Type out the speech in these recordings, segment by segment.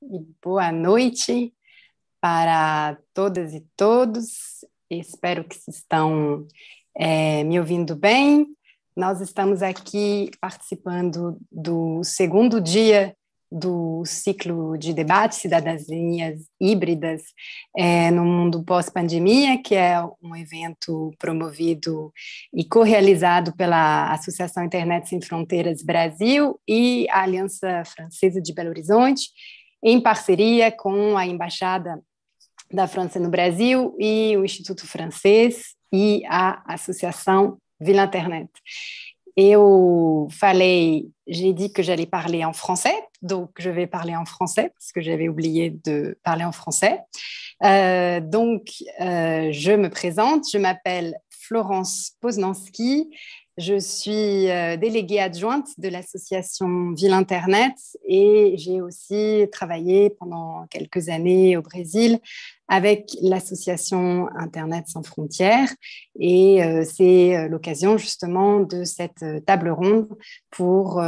e boa noite para todas e todos. Espero que estão me ouvindo bem. Nós estamos aqui participando do segundo dia do ciclo de debate Cidadanias Híbridas no mundo pós-pandemia, que é um evento promovido e co-realizado pela Associação Internet Sem Fronteiras Brasil e a Aliança Francesa de Belo Horizonte, em parceria com a Embaixada da França no Brasil e o Instituto Francês et Association Ville Internet. J'ai dit que j'allais parler en français, donc je vais parler en français parce que j'avais oublié de parler en français. Je me présente, je m'appelle Florence Poznanski, je suis déléguée adjointe de l'association Ville Internet et j'ai aussi travaillé pendant quelques années au Brésil avec l'association Internet sans frontières et c'est l'occasion justement de cette table ronde pour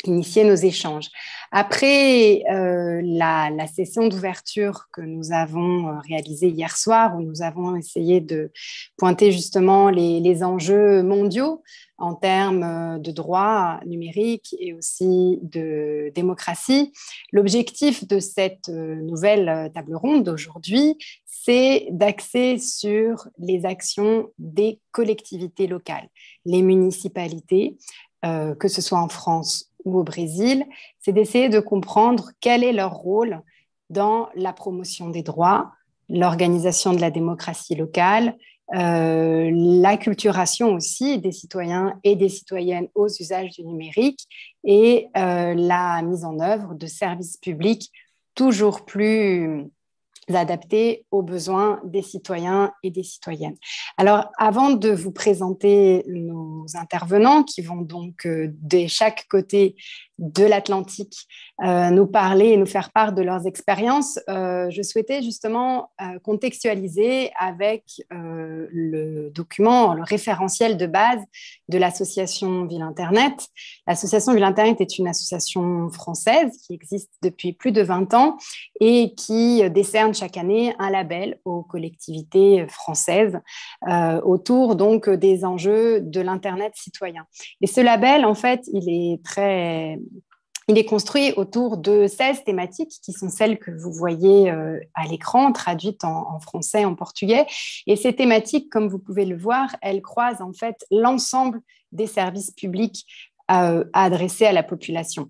initier nos échanges. Après la session d'ouverture que nous avons réalisée hier soir, où nous avons essayé de pointer justement les enjeux mondiaux en termes de droits numériques et aussi de démocratie, l'objectif de cette nouvelle table ronde d'aujourd'hui, c'est d'axer sur les actions des collectivités locales, les municipalités, que ce soit en France ou au Brésil, c'est d'essayer de comprendre quel est leur rôle dans la promotion des droits, l'organisation de la démocratie locale, l'acculturation aussi des citoyens et des citoyennes aux usages du numérique et la mise en œuvre de services publics toujours plus adaptés aux besoins des citoyens et des citoyennes. Alors, avant de vous présenter nos intervenants qui vont donc de chaque côté de l'Atlantique nous parler et nous faire part de leurs expériences, je souhaitais justement contextualiser avec le document, le référentiel de base de l'association Ville Internet. L'association Ville Internet est une association française qui existe depuis plus de 20 ans et qui décerne chaque année un label aux collectivités françaises autour donc des enjeux de l'Internet citoyen. Et ce label, en fait, il est construit autour de 16 thématiques qui sont celles que vous voyez à l'écran, traduites en français, en portugais. Et ces thématiques, comme vous pouvez le voir, elles croisent en fait l'ensemble des services publics adressés à la population.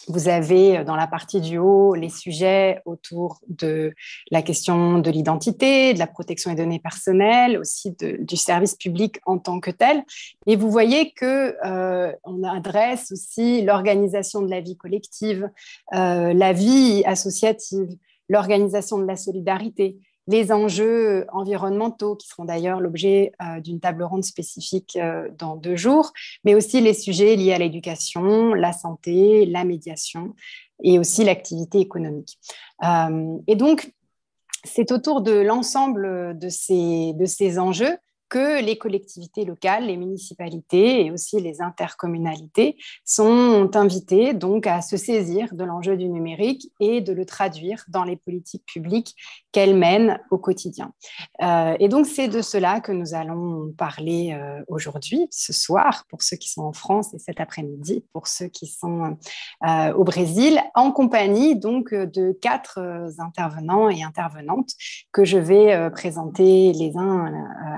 Vous avez dans la partie du haut les sujets autour de la question de l'identité, de la protection des données personnelles, aussi du service public en tant que tel. Et vous voyez qu'on adresse aussi l'organisation de la vie collective, la vie associative, l'organisation de la solidarité, les enjeux environnementaux qui seront d'ailleurs l'objet d'une table ronde spécifique dans 2 jours, mais aussi les sujets liés à l'éducation, la santé, la médiation et aussi l'activité économique. Et donc, c'est autour de l'ensemble de ces enjeux que les collectivités locales, les municipalités et aussi les intercommunalités sont invitées donc à se saisir de l'enjeu du numérique et de le traduire dans les politiques publiques qu'elles mènent au quotidien. Et donc, c'est de cela que nous allons parler aujourd'hui, ce soir, pour ceux qui sont en France et cet après-midi, pour ceux qui sont au Brésil, en compagnie donc de 4 intervenants et intervenantes que je vais présenter les uns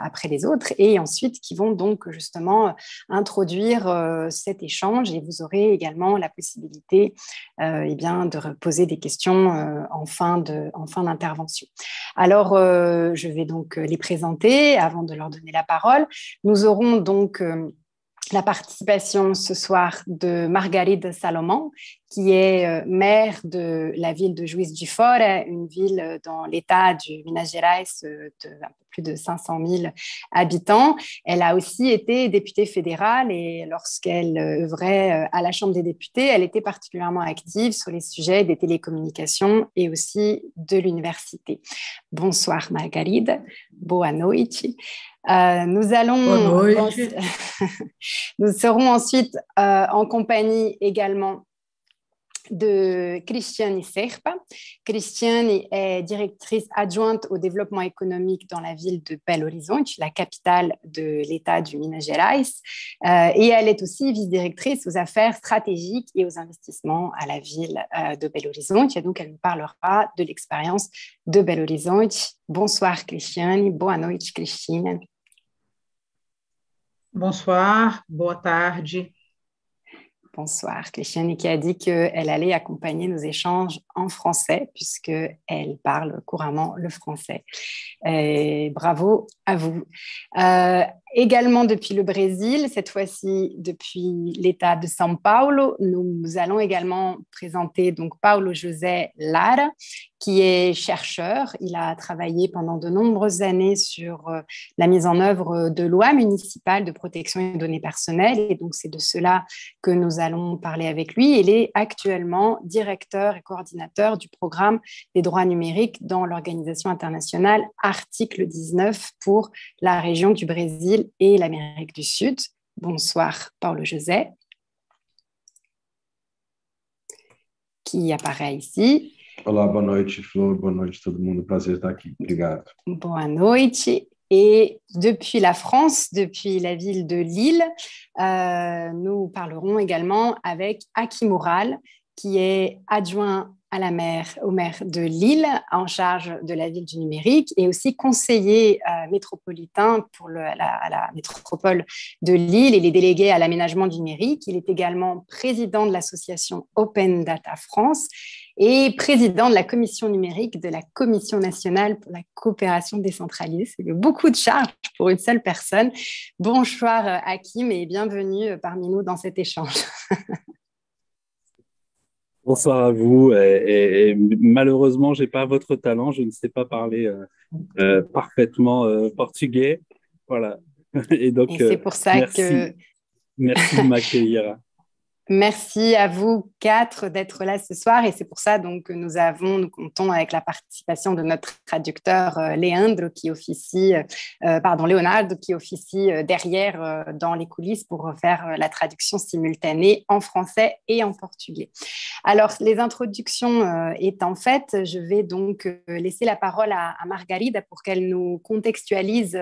après les autres et ensuite qui vont donc justement introduire cet échange et vous aurez également la possibilité de poser des questions en fin d'intervention. Alors, je vais donc les présenter avant de leur donner la parole. Nous aurons donc la participation ce soir de Margarida Salomão, qui est maire de la ville de Juiz de Fora, une ville dans l'état du Minas Gerais de un peu plus de 500 000 habitants. Elle a aussi été députée fédérale et lorsqu'elle œuvrait à la Chambre des députés, elle était particulièrement active sur les sujets des télécommunications et aussi de l'université. Bonsoir Margarida, boa noite. Nous serons ensuite en compagnie également de Cristiane Serpa. Cristiane est directrice adjointe au développement économique dans la ville de Belo Horizonte, la capitale de l'État du Minas Gerais. Et elle est aussi vice-directrice aux affaires stratégiques et aux investissements à la ville de Belo Horizonte. Et donc, elle nous parlera de l'expérience de Belo Horizonte. Bonsoir, Cristiane. Boa noite, Cristina. Bonsoir, boa tarde. Bonsoir, Cristiane, qui a dit qu'elle allait accompagner nos échanges en français, puisqu'elle parle couramment le français. Et bravo à vous. Également depuis le Brésil, cette fois-ci depuis l'État de São Paulo, nous allons également présenter donc Paulo José Lara, qui est chercheur. Il a travaillé pendant de nombreuses années sur la mise en œuvre de lois municipales de protection des données personnelles, et donc c'est de cela que nous allons parler avec lui. Il est actuellement directeur et coordinateur du programme des droits numériques dans l'organisation internationale Article 19 pour la région du Brésil et l'Amérique du Sud. Bonsoir, Paulo José, qui apparaît ici. Olá, boa noite, Flor. Boa noite, todo mundo. Prazer estar aqui. Obrigado. Boa noite. Et depuis la France, depuis la ville de Lille, nous parlerons également avec Aki Moural, qui est adjoint au maire de Lille, en charge de la ville du numérique, et aussi conseiller métropolitain pour la métropole de Lille et les délégués à l'aménagement du numérique. Il est également président de l'association Open Data France et président de la commission numérique de la Commission nationale pour la coopération décentralisée. C'est beaucoup de charges pour une seule personne. Bonsoir Hakim et bienvenue parmi nous dans cet échange. Bonsoir à vous. Et malheureusement, je n'ai pas votre talent. Je ne sais pas parler parfaitement portugais. Voilà. Et donc, c'est pour ça merci de m'accueillir. Merci à vous quatre d'être là ce soir, et c'est pour ça donc que nous comptons avec la participation de notre traducteur Leonardo qui officie derrière dans les coulisses pour faire la traduction simultanée en français et en portugais. Alors, les introductions étant faites, je vais donc laisser la parole à Margarida pour qu'elle nous contextualise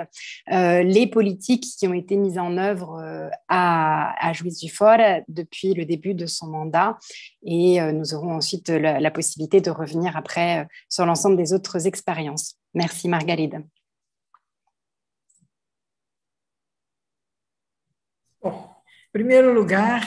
les politiques qui ont été mises en œuvre à Juiz de Fora depuis le début de son mandat, et nous aurons ensuite la possibilité de revenir après sur l'ensemble des autres expériences. Merci Margarida. Bom, em primeiro lugar,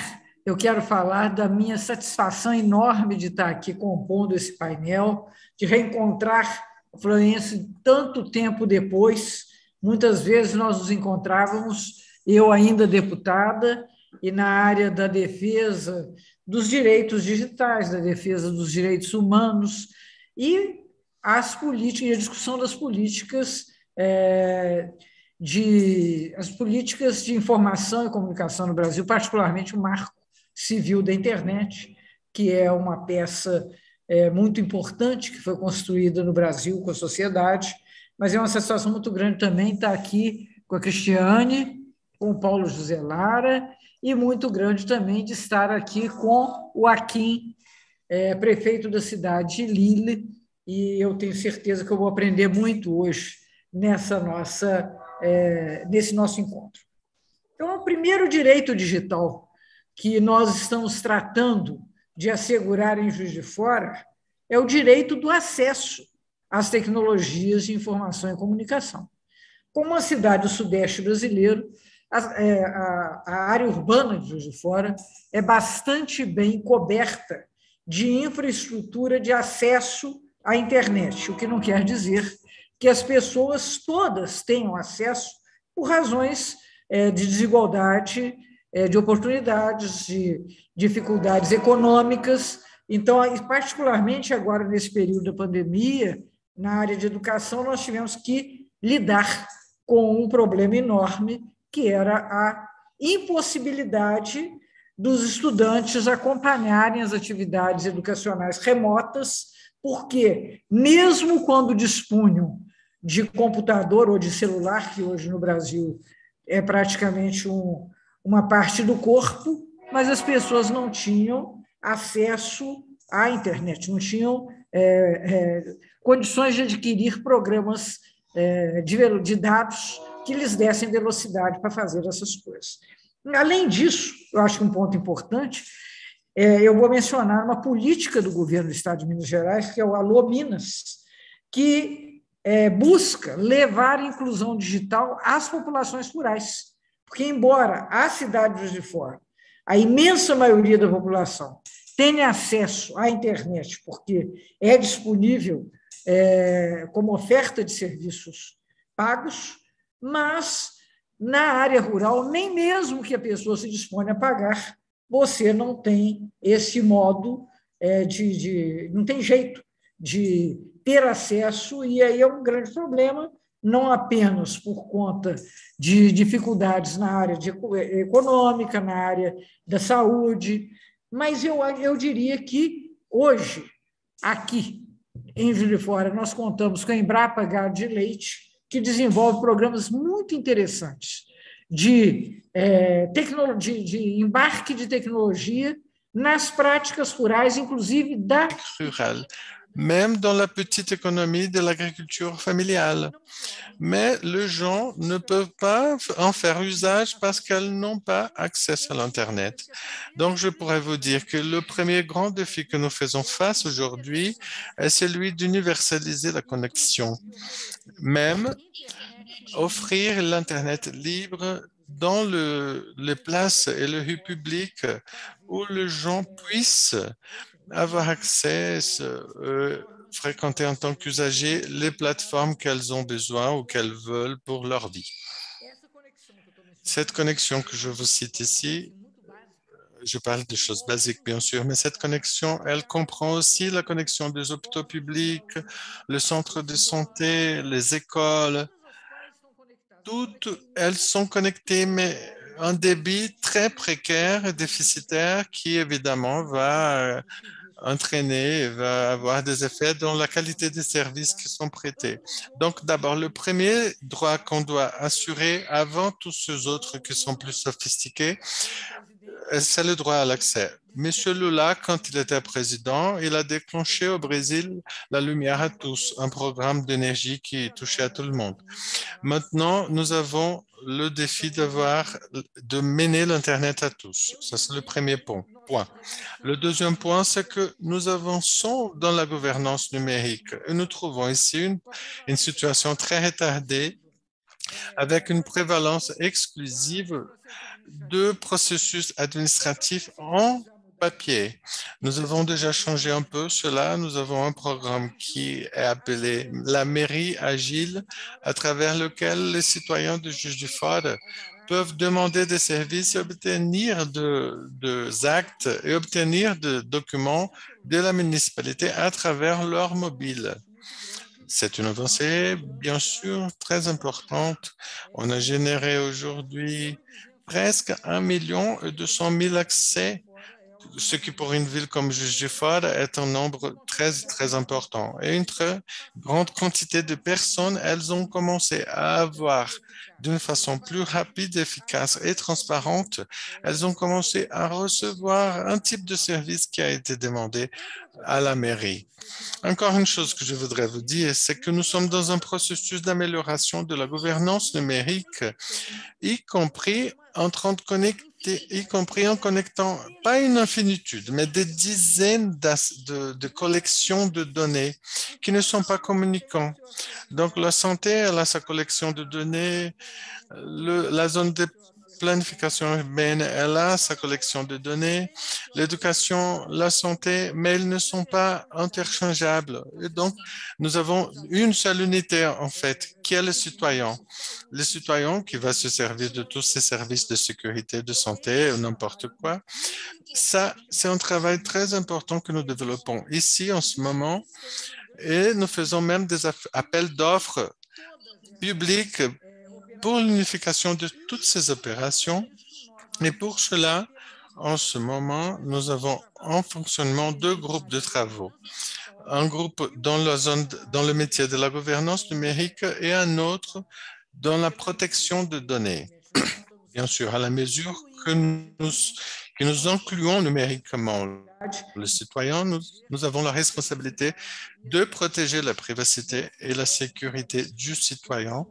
eu quero falar da minha satisfação enorme de estar aqui compondo esse painel, de reencontrar a Florence tanto tempo depois. Muitas vezes nós nos encontrávamos, eu ainda deputada, e na área da defesa dos direitos digitais, da defesa dos direitos humanos e a discussão das políticas as políticas de informação e comunicação no Brasil, particularmente o Marco Civil da Internet, que é uma peça muito importante que foi construída no Brasil com a sociedade, mas é uma satisfação muito grande também estar aqui com a Cristiane, com o Paulo José Lara, e muito grande também de estar aqui com o Hakim, prefeito da cidade de Lille, e eu tenho certeza que eu vou aprender muito hoje nesse nosso encontro. Então, o primeiro direito digital que nós estamos tratando de assegurar em Juiz de Fora é o direito do acesso às tecnologias de informação e comunicação. Como uma cidade do Sudeste brasileiro, a área urbana de Juiz de Fora é bastante bem coberta de infraestrutura de acesso à internet, o que não quer dizer que as pessoas todas tenham acesso por razões de desigualdade, de oportunidades, de dificuldades econômicas. Então, particularmente agora, nesse período da pandemia, na área de educação, nós tivemos que lidar com um problema enorme, que era a impossibilidade dos estudantes acompanharem as atividades educacionais remotas, porque, mesmo quando dispunham de computador ou de celular, que hoje no Brasil é praticamente uma parte do corpo, mas as pessoas não tinham acesso à internet, não tinham condições de adquirir programas de dados que lhes dessem velocidade para fazer essas coisas. Além disso, eu acho que um ponto importante, eu vou mencionar uma política do governo do Estado de Minas Gerais, que é o Alô Minas, que busca levar a inclusão digital às populações rurais. Porque, embora a cidade de Juiz de Fora, a imensa maioria da população tenha acesso à internet, porque é disponível como oferta de serviços pagos, mas na área rural, nem mesmo que a pessoa se disponha a pagar, você não tem esse modo não tem jeito de ter acesso, e aí é um grande problema, não apenas por conta de dificuldades na área econômica, na área da saúde, mas eu diria que hoje, aqui em Juiz de Fora, nós contamos com a Embrapa Gado de Leite, que desenvolve programas muito interessantes de embarque de tecnologia nas práticas rurais, inclusive da rural, même dans la petite économie de l'agriculture familiale. Mais les gens ne peuvent pas en faire usage parce qu'elles n'ont pas accès à l'Internet. Donc, je pourrais vous dire que le premier grand défi que nous faisons face aujourd'hui est celui d'universaliser la connexion, même offrir l'Internet libre dans les places et les rues publiques où les gens puissent avoir accès, fréquenter en tant qu'usagers les plateformes qu'elles ont besoin ou qu'elles veulent pour leur vie. Cette connexion que je vous cite ici, je parle de choses basiques bien sûr, mais cette connexion, elle comprend aussi la connexion des hôpitaux publics, le centre de santé, les écoles. Toutes elles sont connectées, mais un débit très précaire et déficitaire qui évidemment va entraîner, va avoir des effets dans la qualité des services qui sont prêtés. Donc d'abord, le premier droit qu'on doit assurer avant tous ces autres qui sont plus sophistiqués, c'est le droit à l'accès. Monsieur Lula, quand il était président, il a déclenché au Brésil la lumière à tous, un programme d'énergie qui touchait à tout le monde. Maintenant, nous avons le défi de mener l'Internet à tous. Ça, c'est le premier point. Le deuxième point, c'est que nous avançons dans la gouvernance numérique et nous trouvons ici une situation très retardée avec une prévalence exclusive de processus administratifs en papier. Nous avons déjà changé un peu cela. Nous avons un programme qui est appelé la mairie agile, à travers lequel les citoyens de Juiz de Fora peuvent demander des services, obtenir des actes et obtenir des documents de la municipalité à travers leur mobile. C'est une avancée, bien sûr, très importante. On a généré aujourd'hui presque 1,2 million accès, ce qui pour une ville comme Juiz de Fora est un nombre très, très important. Et une très grande quantité de personnes, elles ont commencé à avoir d'une façon plus rapide, efficace et transparente, elles ont commencé à recevoir un type de service qui a été demandé à la mairie. Encore une chose que je voudrais vous dire, c'est que nous sommes dans un processus d'amélioration de la gouvernance numérique, y compris en train de connecter, y compris en connectant, pas une infinitude, mais des dizaines de collections de données qui ne sont pas communicants. Donc, la santé, elle a sa collection de données, la zone de planification urbaine, elle a sa collection de données, l'éducation, la santé, mais ils ne sont pas interchangeables. Et donc, nous avons une seule unité, en fait, qui est le citoyen. Le citoyen qui va se servir de tous ces services de sécurité, de santé, ou n'importe quoi. Ça, c'est un travail très important que nous développons ici en ce moment, et nous faisons même des appels d'offres publics pour l'unification de toutes ces opérations. Et pour cela, en ce moment, nous avons en fonctionnement 2 groupes de travaux. Un groupe dans le métier de la gouvernance numérique et un autre dans la protection de données. Bien sûr, à la mesure que et nous incluons numériquement le citoyen, nous avons la responsabilité de protéger la privacité et la sécurité du citoyen.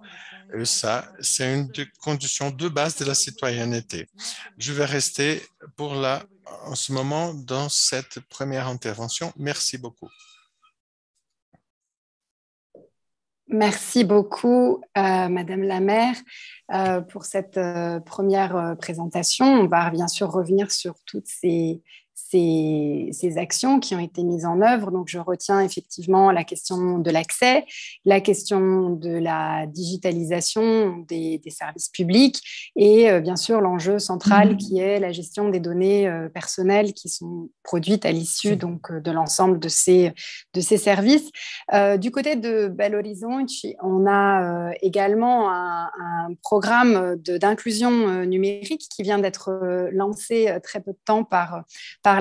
Et ça, c'est une des conditions de base de la citoyenneté. Je vais rester en ce moment dans cette première intervention. Merci beaucoup. Merci beaucoup, Madame la maire, pour cette première présentation. On va bien sûr revenir sur toutes ces actions qui ont été mises en œuvre. Donc, je retiens effectivement la question de l'accès, la question de la digitalisation des services publics et bien sûr l'enjeu central qui est la gestion des données personnelles qui sont produites à l'issue donc de l'ensemble de ces services. Du côté de Belo Horizonte, on a également un programme d'inclusion numérique qui vient d'être lancé très peu de temps par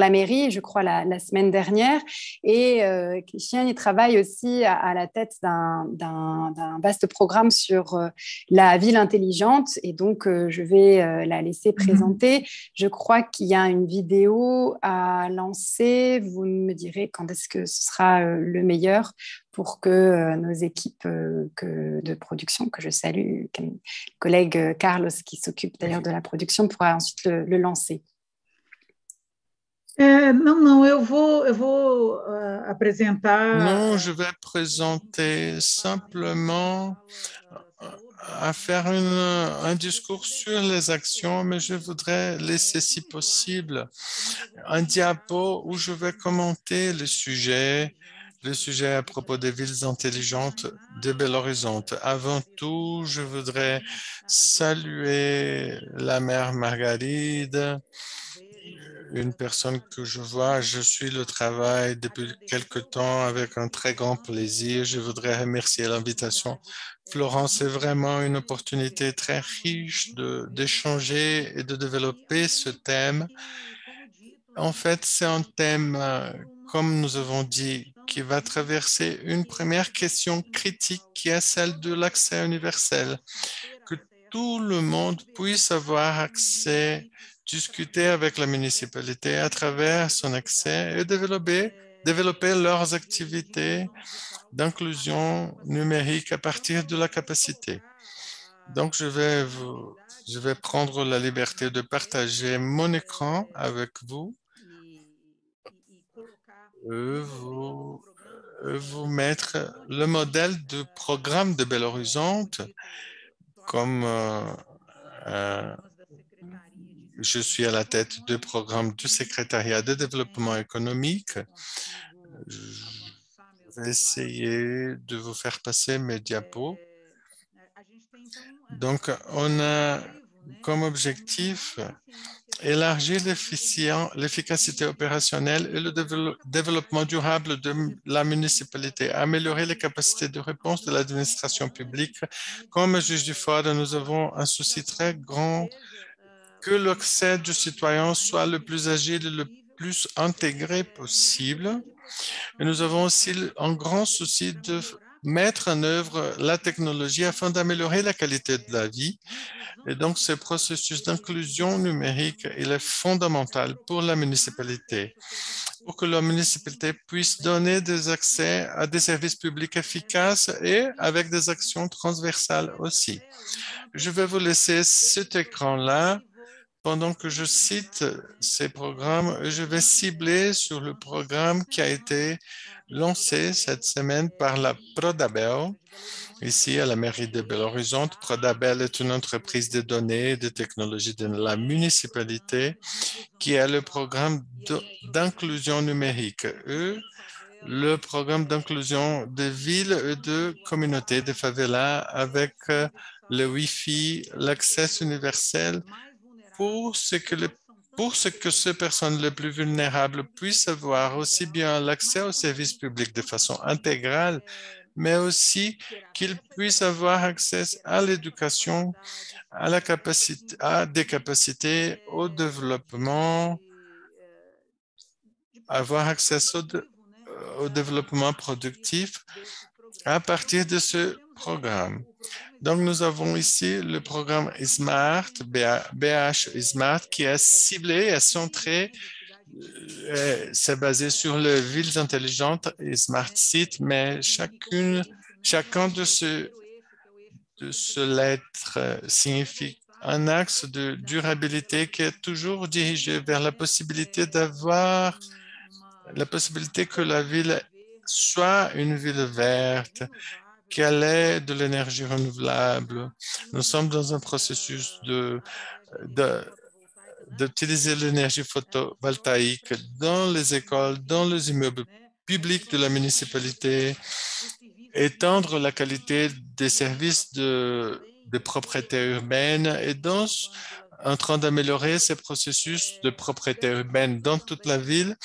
la mairie, je crois, la semaine dernière. Et Cristiane travaille aussi à la tête d'un vaste programme sur la ville intelligente. Et donc, je vais la laisser présenter. Je crois qu'il y a une vidéo à lancer. Vous me direz quand est-ce que ce sera le meilleur pour que nos équipes de production, que je salue, le collègue Carlos, qui s'occupe d'ailleurs de la production, pourra ensuite le lancer. Non, eu vou apresentar. Non, je vais présenter simplement à faire un discours sur les actions, mais je voudrais laisser, si possible, un diapo où je vais commenter le sujet à propos des villes intelligentes de Belo Horizonte. Avant tout, je voudrais saluer la maire Margaride, une personne que je vois. Je suis le travail depuis quelque temps avec un très grand plaisir. Je voudrais remercier l'invitation. Florence, c'est vraiment une opportunité très riche d'échanger et de développer ce thème. En fait, c'est un thème, comme nous avons dit, qui va traverser une première question critique qui est celle de l'accès universel. Que tout le monde puisse avoir accès, discuter avec la municipalité à travers son accès et développer leurs activités d'inclusion numérique à partir de la capacité. Donc, je vais prendre la liberté de partager mon écran avec vous. Vous mettre le modèle du programme de Belo Horizonte comme je suis à la tête du programme du secrétariat de développement économique. Je vais essayer de vous faire passer mes diapos. Donc, on a comme objectif élargir l'efficacité opérationnelle et le développement durable de la municipalité, améliorer les capacités de réponse de l'administration publique. Comme juge du fort, nous avons un souci très grand que l'accès du citoyen soit le plus agile et le plus intégré possible. Et nous avons aussi un grand souci de mettre en œuvre la technologie afin d'améliorer la qualité de la vie. Et donc, ce processus d'inclusion numérique, il est fondamental pour la municipalité, pour que la municipalité puisse donner des accès à des services publics efficaces et avec des actions transversales aussi. Je vais vous laisser cet écran-là pendant que je cite ces programmes. Je vais cibler sur le programme qui a été lancé cette semaine par la Prodabel, ici à la mairie de Belo Horizonte. Prodabel est une entreprise de données et de technologies de la municipalité qui a le programme d'inclusion numérique. Le programme d'inclusion de villes et de communautés de favelas avec le Wi-Fi, l'accès universel pour ce que ces personnes les plus vulnérables puissent avoir aussi bien l'accès aux services publics de façon intégrale, mais aussi qu'ils puissent avoir accès à l'éducation, à des capacités, au développement, avoir accès au développement productif à partir de ce programme. Donc, nous avons ici le programme Smart, BH Smart, qui est ciblé et centré. C'est basé sur les villes intelligentes et Smart Cities, mais chacun de ce lettre signifie un axe de durabilité qui est toujours dirigé vers la possibilité que la ville soit une ville verte, qu'elle ait de l'énergie renouvelable. Nous sommes dans un processus d'utiliser l'énergie photovoltaïque dans les écoles, dans les immeubles publics de la municipalité, étendre la qualité des services de propriété urbaine et donc en train d'améliorer ces processus de propriété urbaine dans toute la ville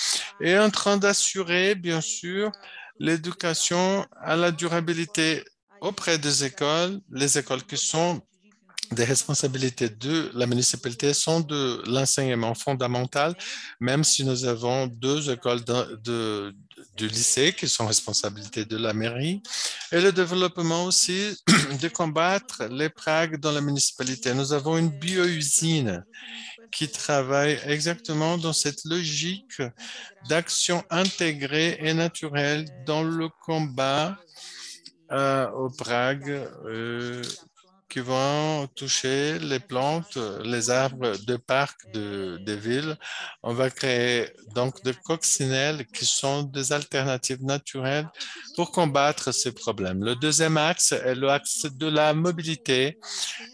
et en train d'assurer, bien sûr, l'éducation à la durabilité auprès des écoles, les écoles qui sont des responsabilités de la municipalité sont de l'enseignement fondamental, même si nous avons 2 écoles du lycée qui sont responsabilités de la mairie, et le développement aussi de combattre les pragues dans la municipalité. Nous avons une bio-usine qui travaille exactement dans cette logique d'action intégrée et naturelle dans le combat aux pragues qui vont toucher les plantes, les arbres de parcs des villes. On va créer donc des coccinelles qui sont des alternatives naturelles pour combattre ces problèmes. Le deuxième axe est l'axe de la mobilité.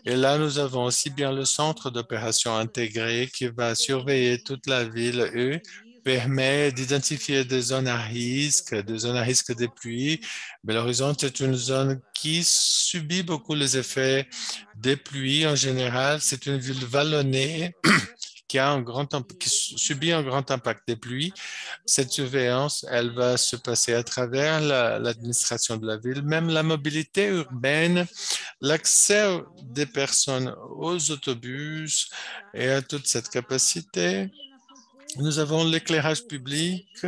Et là, nous avons aussi bien le centre d'opération intégré qui va surveiller toute la ville et permet d'identifier des zones à risque des pluies. Belo Horizonte est une zone qui subit beaucoup les effets des pluies en général. C'est une ville vallonnée qui subit un grand impact des pluies. Cette surveillance, elle va se passer à travers l'administration de la ville, même la mobilité urbaine, l'accès des personnes aux autobus et à toute cette capacité. Nous avons l'éclairage public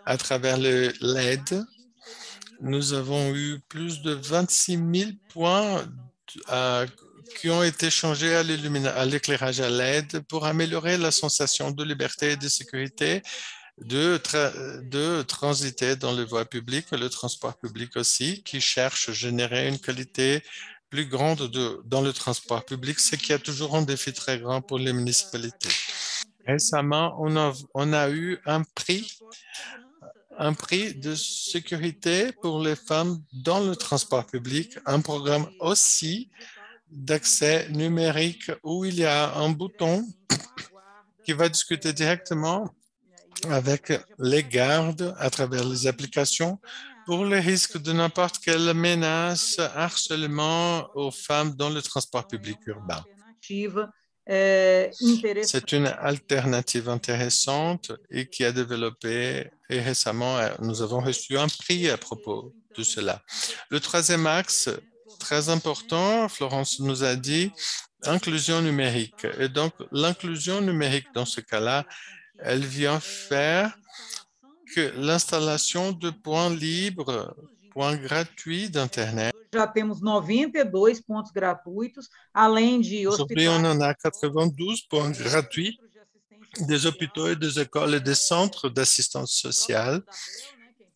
à travers le LED. Nous avons eu plus de 26 000 points qui ont été changés à l'éclairage à LED pour améliorer la sensation de liberté et de sécurité de transiter dans les voies publiques, le transport public aussi, qui cherche à générer une qualité plus grande dans le transport public, ce qui est toujours un défi très grand pour les municipalités. Récemment, on a eu un prix de sécurité pour les femmes dans le transport public, un programme aussi d'accès numérique où il y a un bouton qui va discuter directement avec les gardes à travers les applications pour les risques de n'importe quelle menace, harcèlement aux femmes dans le transport public urbain. C'est une alternative intéressante et qui a développé, et récemment, nous avons reçu un prix à propos de cela. Le troisième axe, très important, Florence nous a dit, inclusion numérique. Et donc, l'inclusion numérique dans ce cas-là, elle vient faire que l'installation de points libres, points gratuits d'Internet. Já temos 92 pontos gratuitos, além de Aujourd'hui, on en a 92 points gratuits des hôpitaux et des écoles et des centres d'assistance sociale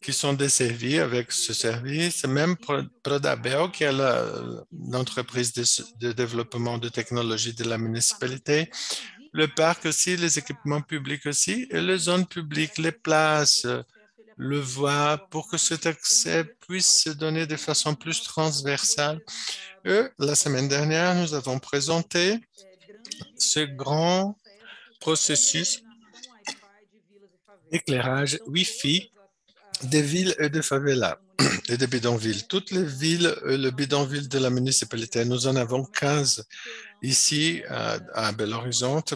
qui sont desservis avec ce service. Même Prodabel, qui est l'entreprise de développement de technologie de la municipalité, le parc aussi, les équipements publics aussi, et les zones publiques, les places, le voie, pour que cet accès puisse se donner de façon plus transversale. Et la semaine dernière, nous avons présenté ce grand processus d'éclairage Wi-Fi des villes et des favelas et des bidonvilles. Toutes les villes et le bidonville de la municipalité, nous en avons 15 ici à Belo Horizonte.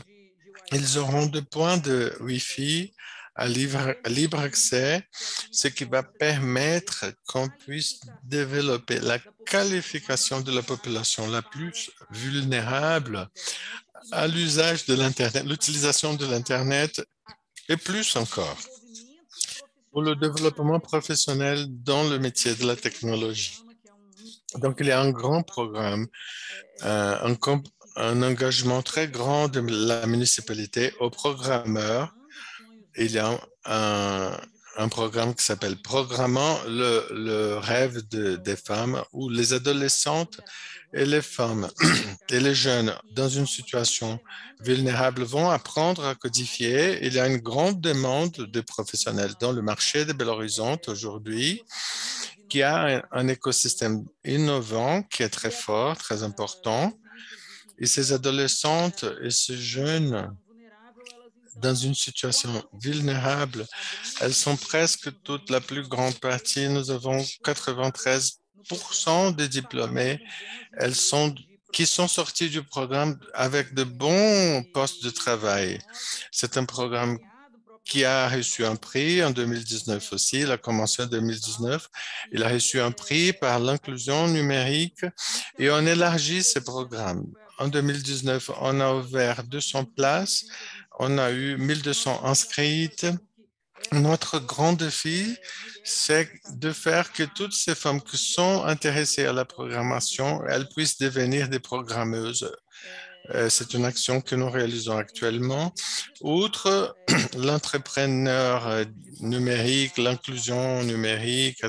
Ils auront des points de Wi-Fi à libre accès, ce qui va permettre qu'on puisse développer la qualification de la population la plus vulnérable à l'usage de l'Internet, l'utilisation de l'Internet et plus encore pour le développement professionnel dans le métier de la technologie. Donc, il y a un grand programme, un engagement très grand de la municipalité aux programmeurs. Il y a un programme qui s'appelle Programmant le rêve des femmes, où les adolescentes et les femmes et les jeunes dans une situation vulnérable vont apprendre à codifier. Il y a une grande demande de professionnels dans le marché de Belo Horizonte aujourd'hui, qui a un écosystème innovant qui est très fort, très important. Et ces adolescentes et ces jeunes dans une situation vulnérable, elles sont presque toutes, la plus grande partie. Nous avons 93% des diplômés, qui sont sortis du programme avec de bons postes de travail. C'est un programme qui a reçu un prix en 2019 aussi. Il a commencé en 2019. Il a reçu un prix par l'inclusion numérique et on élargit ces programmes. En 2019, on a ouvert 200 places. On a eu 1200 inscrites. Notre grand défi, c'est de faire que toutes ces femmes qui sont intéressées à la programmation, elles puissent devenir des programmeuses. C'est une action que nous réalisons actuellement. Outre l'entrepreneur numérique, l'inclusion numérique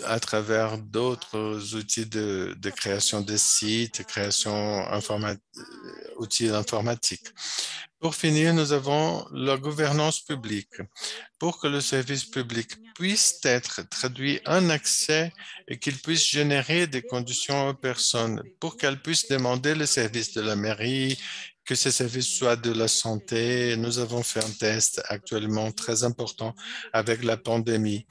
à travers d'autres outils de création de sites, outils informatiques. Pour finir, nous avons la gouvernance publique. Pour que le service public puisse être traduit en accès et qu'il puisse générer des conditions aux personnes pour qu'elles puissent demander les services de la mairie, que ces services soient de la santé. Nous avons fait un test actuellement très important avec la pandémie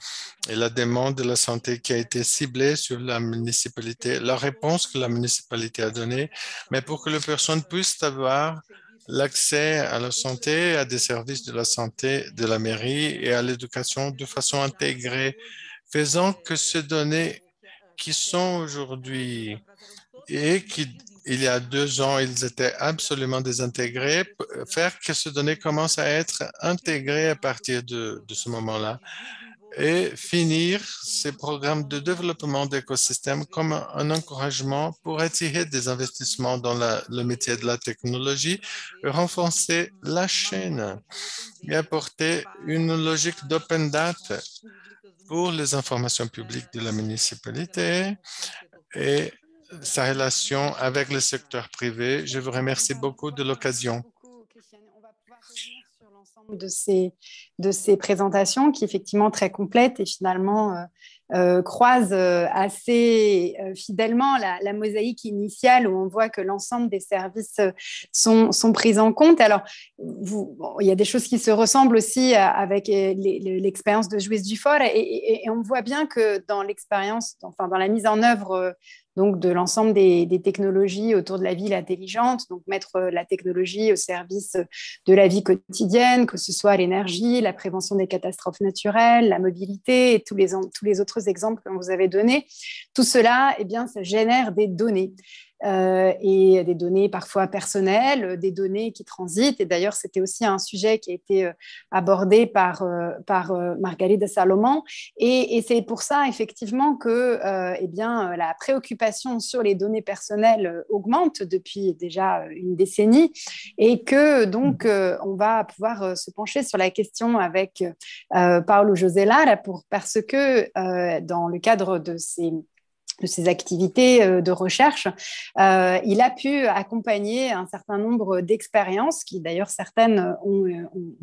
et la demande de la santé qui a été ciblée sur la municipalité, la réponse que la municipalité a donnée, mais pour que les personnes puissent avoir l'accès à la santé, à des services de la santé de la mairie et à l'éducation de façon intégrée, faisant que ces données qui sont aujourd'hui et qui, il y a 2 ans, ils étaient absolument désintégrés, faire que ces données commencent à être intégrées à partir de ce moment-là et finir ces programmes de développement d'écosystèmes comme un encouragement pour attirer des investissements dans le métier de la technologie, renforcer la chaîne et apporter une logique d'open data pour les informations publiques de la municipalité et sa relation avec le secteur privé. Je vous remercie beaucoup de l'occasion. On va pouvoir revenir sur l'ensemble de ces présentations qui, effectivement, très complètes et finalement croisent assez fidèlement la mosaïque initiale où on voit que l'ensemble des services sont pris en compte. Alors, il y a des choses qui se ressemblent aussi avec l'expérience de Juiz de Fora et on voit bien que dans l'expérience, enfin dans la mise en œuvre donc de l'ensemble des technologies autour de la ville intelligente, donc mettre la technologie au service de la vie quotidienne, que ce soit l'énergie, la prévention des catastrophes naturelles, la mobilité et tous les autres exemples que vous avez donnés. Tout cela, eh bien, ça génère des données. Et des données parfois personnelles, des données qui transitent. Et d'ailleurs, c'était aussi un sujet qui a été abordé par Margarida Salomon. Et c'est pour ça, effectivement, que eh bien, la préoccupation sur les données personnelles augmente depuis déjà une décennie et que donc on va pouvoir se pencher sur la question avec Paulo José Lara parce que dans le cadre de ses activités de recherche, il a pu accompagner un certain nombre d'expériences qui d'ailleurs certaines ont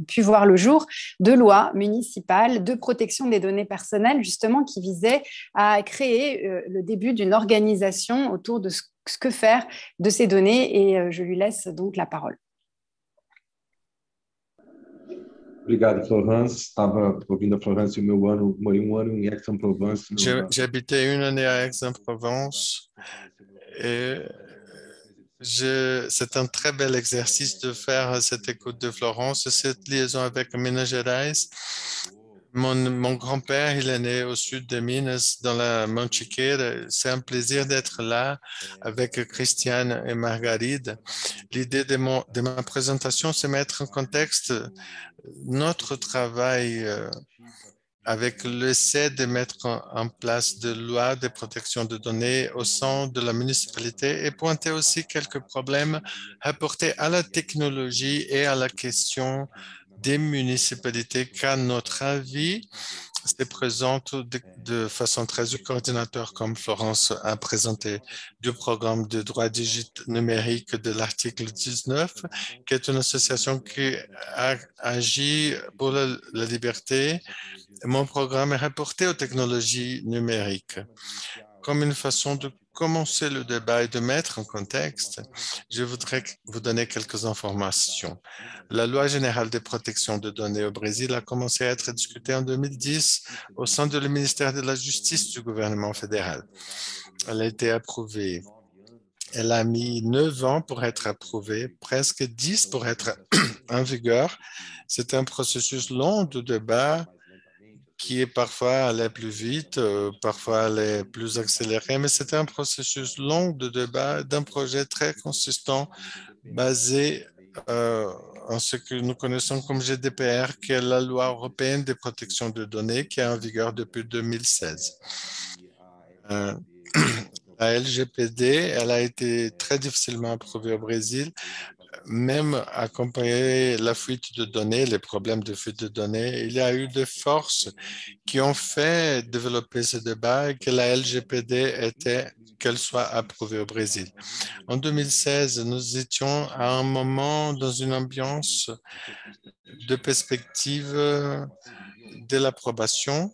pu voir le jour, de lois municipales de protection des données personnelles justement qui visaient à créer le début d'une organisation autour de ce que faire de ces données et je lui laisse donc la parole. Obrigado, Florence. Estava ouvindo a Florence o meu ano, morei um ano em Aix-en-Provence. J'ai habité une année à Aix-en-Provence et c'est un très bel exercice de faire cette écoute de Florence, cette liaison avec Minas Gerais. Mon grand-père, il est né au sud de Minas, dans la Mantiqueira. C'est un plaisir d'être là avec Christiane et Margaride. L'idée de ma présentation, c'est mettre en contexte notre travail avec l'essai de mettre en place de lois de protection de données au sein de la municipalité et pointer aussi quelques problèmes rapportés à la technologie et à la question des municipalités qu'à notre avis, se présente de façon très le coordinateur, comme Florence a présenté, du programme de droit numérique de l'article 19, qui est une association qui agit pour la liberté. Mon programme est rapporté aux technologies numériques. Comme une façon de commencer le débat et de mettre en contexte, je voudrais vous donner quelques informations. La loi générale de protection de données au Brésil a commencé à être discutée en 2010 au sein du ministère de la Justice du gouvernement fédéral. Elle a été approuvée. Elle a mis 9 ans pour être approuvée, presque 10 pour être en vigueur. C'est un processus long de débat qui est parfois allé plus vite, parfois allé plus accéléré, mais c'est un processus long de débat d'un projet très consistant basé en ce que nous connaissons comme GDPR, qui est la loi européenne de protection de données qui est en vigueur depuis 2016. La LGPD, elle a été très difficilement approuvée au Brésil, même accompagner la fuite de données, les problèmes de fuite de données. Il y a eu des forces qui ont fait développer ce débat et que la LGPD était qu'elle soit approuvée au Brésil. En 2016, nous étions à un moment dans une ambiance de perspective de l'approbation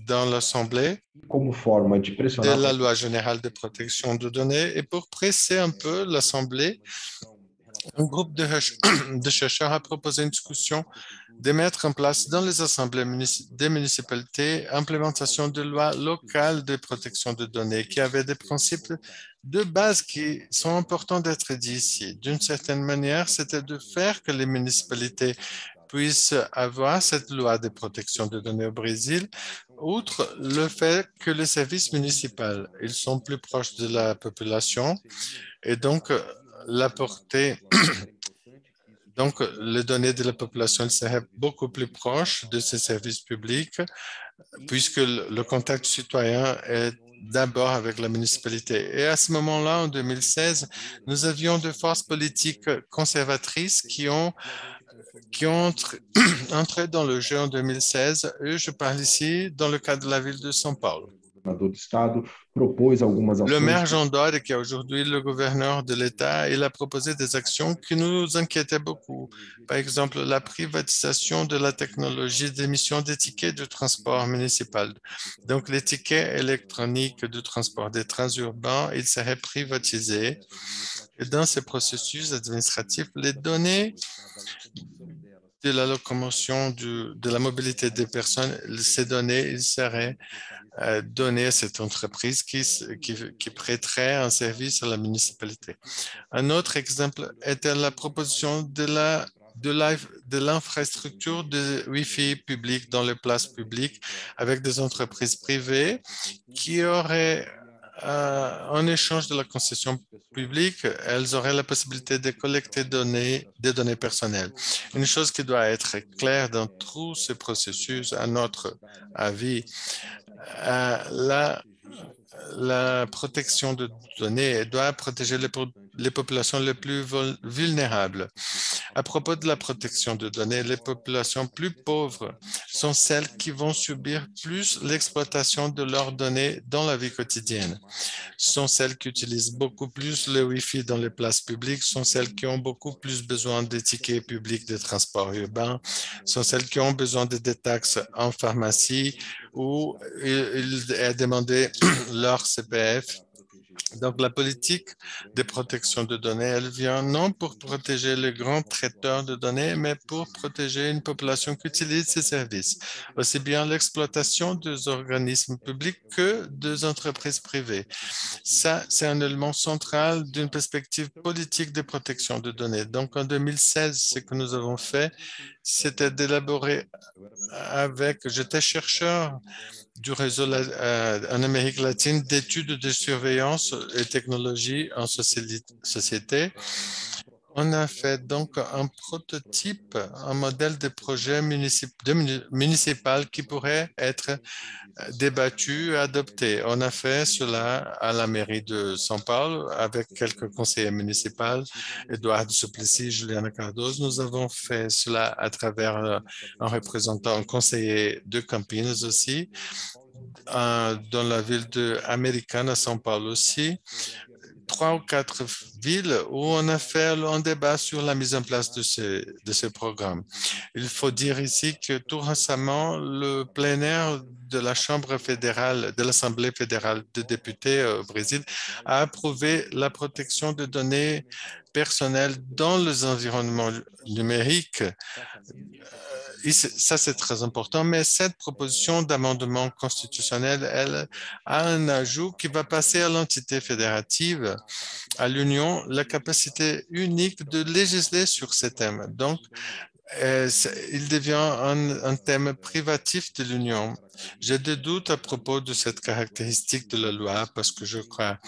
dans l'Assemblée de la loi générale de protection de données et pour presser un peu l'Assemblée, un groupe de chercheurs a proposé une discussion de mettre en place dans les assemblées des municipalités l'implémentation de lois locales de protection de données qui avaient des principes de base qui sont importants d'être dits ici. D'une certaine manière, c'était de faire que les municipalités puissent avoir cette loi de protection de données au Brésil, outre le fait que les services municipaux, ils sont plus proches de la population et donc la portée, donc les données de la population seraient beaucoup plus proches de ces services publics puisque le contact citoyen est d'abord avec la municipalité. Et à ce moment-là, en 2016, nous avions des forces politiques conservatrices qui ont entré dans le jeu en 2016 et je parle ici dans le cas de la ville de São Paulo. Le maire Jean Dória, qui est aujourd'hui le gouverneur de l'État, il a proposé des actions qui nous inquiétaient beaucoup. Par exemple, la privatisation de la technologie d'émission des tickets de transport municipal. Donc, les tickets électroniques de transport des trains urbains, ils seraient privatisés. Et dans ces processus administratifs, les données de la locomotion, de la mobilité des personnes, ces données, ils seraient données à cette entreprise qui prêterait un service à la municipalité. Un autre exemple était la proposition de l'infrastructure de Wi-Fi public dans les places publiques avec des entreprises privées qui auraient en échange de la concession publique, elles auraient la possibilité de collecter des données personnelles. Une chose qui doit être claire dans tout ce processus, à notre avis, la protection de données doit protéger les populations les plus vulnérables. À propos de la protection de données, les populations plus pauvres sont celles qui vont subir plus l'exploitation de leurs données dans la vie quotidienne. Sont celles qui utilisent beaucoup plus le Wi-Fi dans les places publiques, sont celles qui ont beaucoup plus besoin des tickets publics de transport urbain, sont celles qui ont besoin de détaxes en pharmacie où il est demandé leur CPF. Donc, la politique de protection de données, elle vient non pour protéger les grands traiteurs de données, mais pour protéger une population qui utilise ces services, aussi bien l'exploitation des organismes publics que des entreprises privées. Ça, c'est un élément central d'une perspective politique de protection de données. Donc, en 2016, ce que nous avons fait, c'était d'élaborer j'étais chercheur du réseau en Amérique latine d'études de surveillance et technologie en société. On a fait donc un prototype, un modèle de projet municipal qui pourrait être débattu et adopté. On a fait cela à la mairie de São Paulo avec quelques conseillers municipaux, Eduardo Suplicy, Juliana Cardoso. Nous avons fait cela à travers un représentant, un conseiller de Campinas aussi, dans la ville de Americana, São Paulo aussi. 3 ou 4 villes où on a fait un débat sur la mise en place de ce programme. Il faut dire ici que tout récemment, le plénière de la Chambre fédérale, de l'Assemblée fédérale des députés au Brésil a approuvé la protection de données personnelles dans les environnements numériques. Ça, c'est très important, mais cette proposition d'amendement constitutionnel, elle a un ajout qui va passer à l'entité fédérative, à l'Union, la capacité unique de législer sur ces thèmes. Donc, il devient un thème privatif de l'Union. J'ai des doutes à propos de cette caractéristique de la loi parce que je crois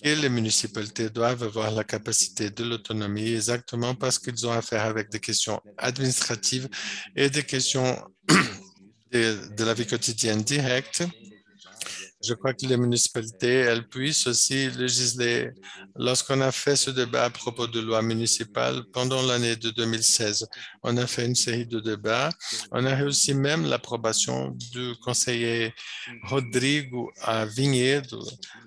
que les municipalités doivent avoir la capacité de l'autonomie exactement parce qu'ils ont affaire avec des questions administratives et des questions de la vie quotidienne directe. Je crois que les municipalités, elles puissent aussi législer. Lorsqu'on a fait ce débat à propos de loi municipale pendant l'année de 2016, on a fait une série de débats. On a réussi même l'approbation du conseiller Rodrigo à Vinhedo,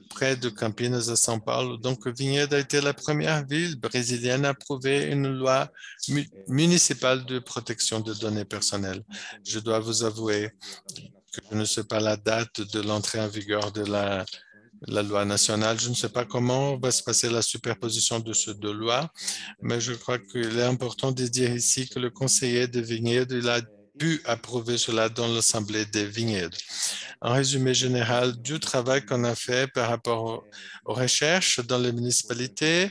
près de Campinas à São Paulo. Donc, Vinhedo a été la première ville brésilienne à approuver une loi municipale de protection de données personnelles. Je dois vous avouer que je ne sais pas la date de l'entrée en vigueur de la loi nationale. Je ne sais pas comment va se passer la superposition de ces deux lois, mais je crois qu'il est important de dire ici que le conseiller de Vinhedo, il a pu approuver cela dans l'Assemblée de Vinhedo. Un résumé général du travail qu'on a fait par rapport aux recherches dans les municipalités.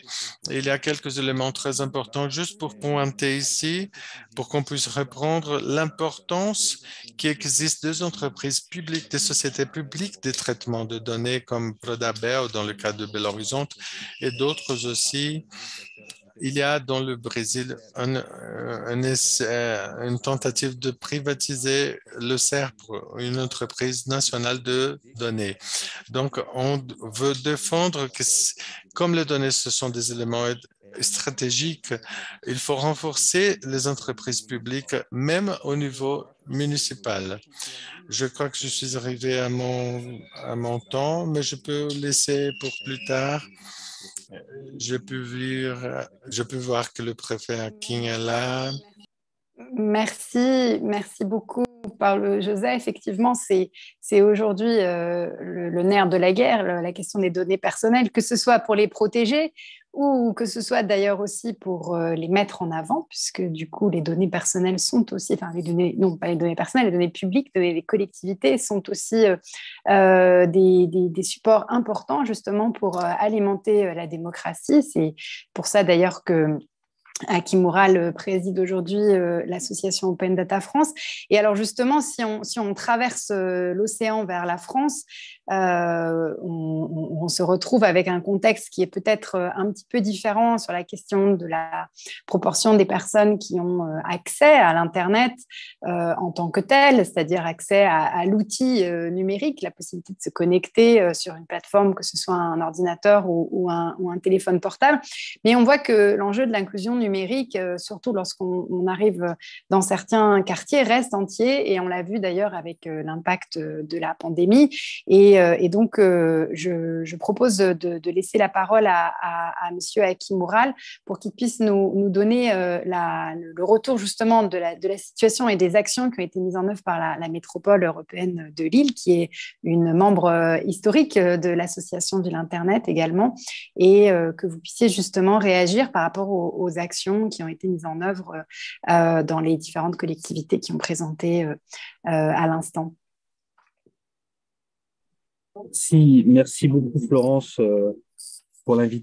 Il y a quelques éléments très importants juste pour pointer ici, pour qu'on puisse reprendre l'importance qui existe des entreprises publiques, des sociétés publiques de traitement de données comme Prodabel dans le cas de Belo Horizonte et d'autres aussi. Il y a dans le Brésil une tentative de privatiser le CERP, une entreprise nationale de données. Donc, on veut défendre que, comme les données, ce sont des éléments stratégiques, il faut renforcer les entreprises publiques, même au niveau municipal. Je crois que je suis arrivé à mon temps, mais je peux laisser pour plus tard. Je peux voir que le préfet Hakim est là. Merci beaucoup, Paul José. Effectivement, c'est aujourd'hui le nerf de la guerre, la question des données personnelles, que ce soit pour les protéger ou que ce soit d'ailleurs aussi pour les mettre en avant, puisque du coup, les données personnelles sont aussi, enfin, les données, non pas les données personnelles, les données publiques, les collectivités sont aussi des supports importants justement pour alimenter la démocratie. C'est pour ça d'ailleurs que Hakim Moural préside aujourd'hui l'association Open Data France. Et alors justement, si on traverse l'océan vers la France, on se retrouve avec un contexte qui est peut-être un petit peu différent sur la question de la proportion des personnes qui ont accès à l'Internet en tant que tel, c'est-à-dire accès à l'outil numérique, la possibilité de se connecter sur une plateforme, que ce soit un ordinateur ou un téléphone portable. Mais on voit que l'enjeu de l'inclusion numérique, surtout lorsqu'on arrive dans certains quartiers, reste entier. Et on l'a vu d'ailleurs avec l'impact de la pandémie. Et donc, je propose de laisser la parole à Monsieur Hakim Moural pour qu'il puisse nous donner le retour justement de la situation et des actions qui ont été mises en œuvre par la métropole européenne de Lille, qui est une membre historique de l'association de l'Internet également, et que vous puissiez justement réagir par rapport aux actions qui ont été mises en œuvre dans les différentes collectivités qui ont présenté à l'instant. Merci beaucoup Florence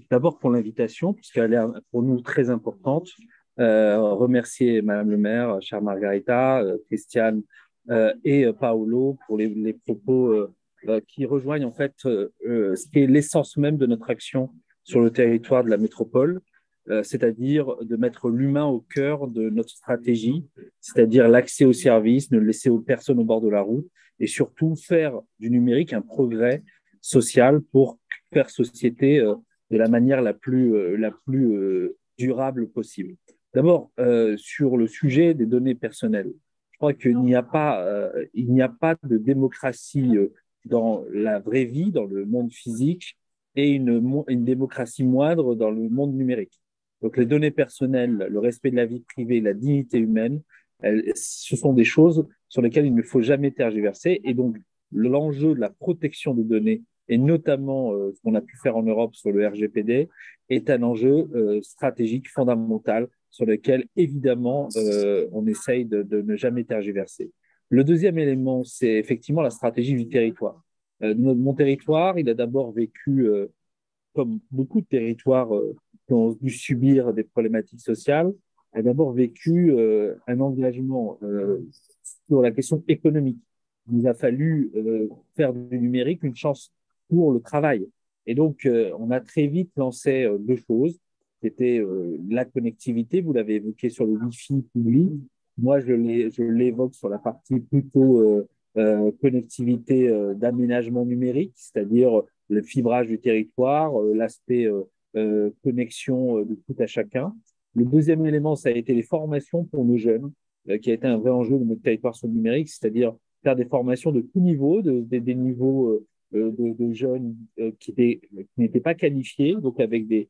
d'abord pour l'invitation, puisqu'elle est pour nous très importante. Remercier Madame le maire, chère Margarita, Christiane et Paolo pour les propos qui rejoignent en fait ce qui est l'essence même de notre action sur le territoire de la métropole. c'est-à-dire de mettre l'humain au cœur de notre stratégie, c'est-à-dire l'accès aux services, ne laisser aux personnes au bord de la route et surtout faire du numérique un progrès social pour faire société de la manière la plus durable possible. D'abord, sur le sujet des données personnelles, je crois il n'y a pas de démocratie dans la vraie vie, dans le monde physique, et une démocratie moindre dans le monde numérique. Donc, les données personnelles, le respect de la vie privée, la dignité humaine, ce sont des choses sur lesquelles il ne faut jamais tergiverser. Et donc, l'enjeu de la protection des données, et notamment ce qu'on a pu faire en Europe sur le RGPD, est un enjeu stratégique fondamental sur lequel, évidemment, on essaye de ne jamais tergiverser. Le deuxième élément, c'est effectivement la stratégie du territoire. Mon territoire, il a d'abord vécu, comme beaucoup de territoires qui ont dû subir des problématiques sociales, a d'abord vécu un engagement sur la question économique. Il nous a fallu faire du numérique une chance pour le travail. Et donc, on a très vite lancé deux choses. C'était la connectivité, vous l'avez évoqué sur le Wi-Fi public. Moi, je l'évoque sur la partie plutôt connectivité d'aménagement numérique, c'est-à-dire le fibrage du territoire, l'aspect connexion de tout à chacun. Le deuxième élément, ça a été les formations pour nos jeunes, qui a été un vrai enjeu de notre territoire sur le numérique, c'est-à-dire faire des formations de tout niveau, des niveaux de jeunes qui n'étaient pas qualifiés, donc avec des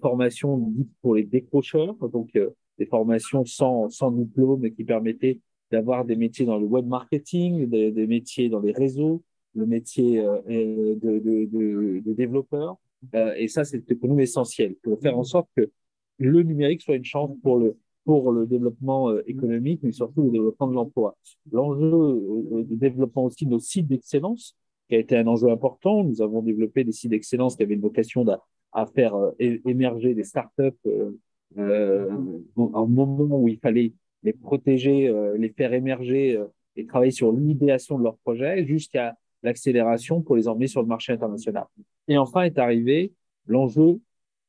formations dites pour les décrocheurs, donc des formations sans diplôme et qui permettaient d'avoir des métiers dans le web marketing, des métiers dans les réseaux, le métier de développeur. Et ça, c'est pour nous essentiel, pour faire en sorte que le numérique soit une chance pour le développement économique, mais surtout le développement de l'emploi. L'enjeu du développement aussi de nos sites d'excellence, qui a été un enjeu important. Nous avons développé des sites d'excellence qui avaient une vocation à faire émerger des startups en moment où il fallait les protéger, les faire émerger et travailler sur l'idéation de leurs projets jusqu'à l'accélération pour les emmener sur le marché international. Et enfin est arrivé l'enjeu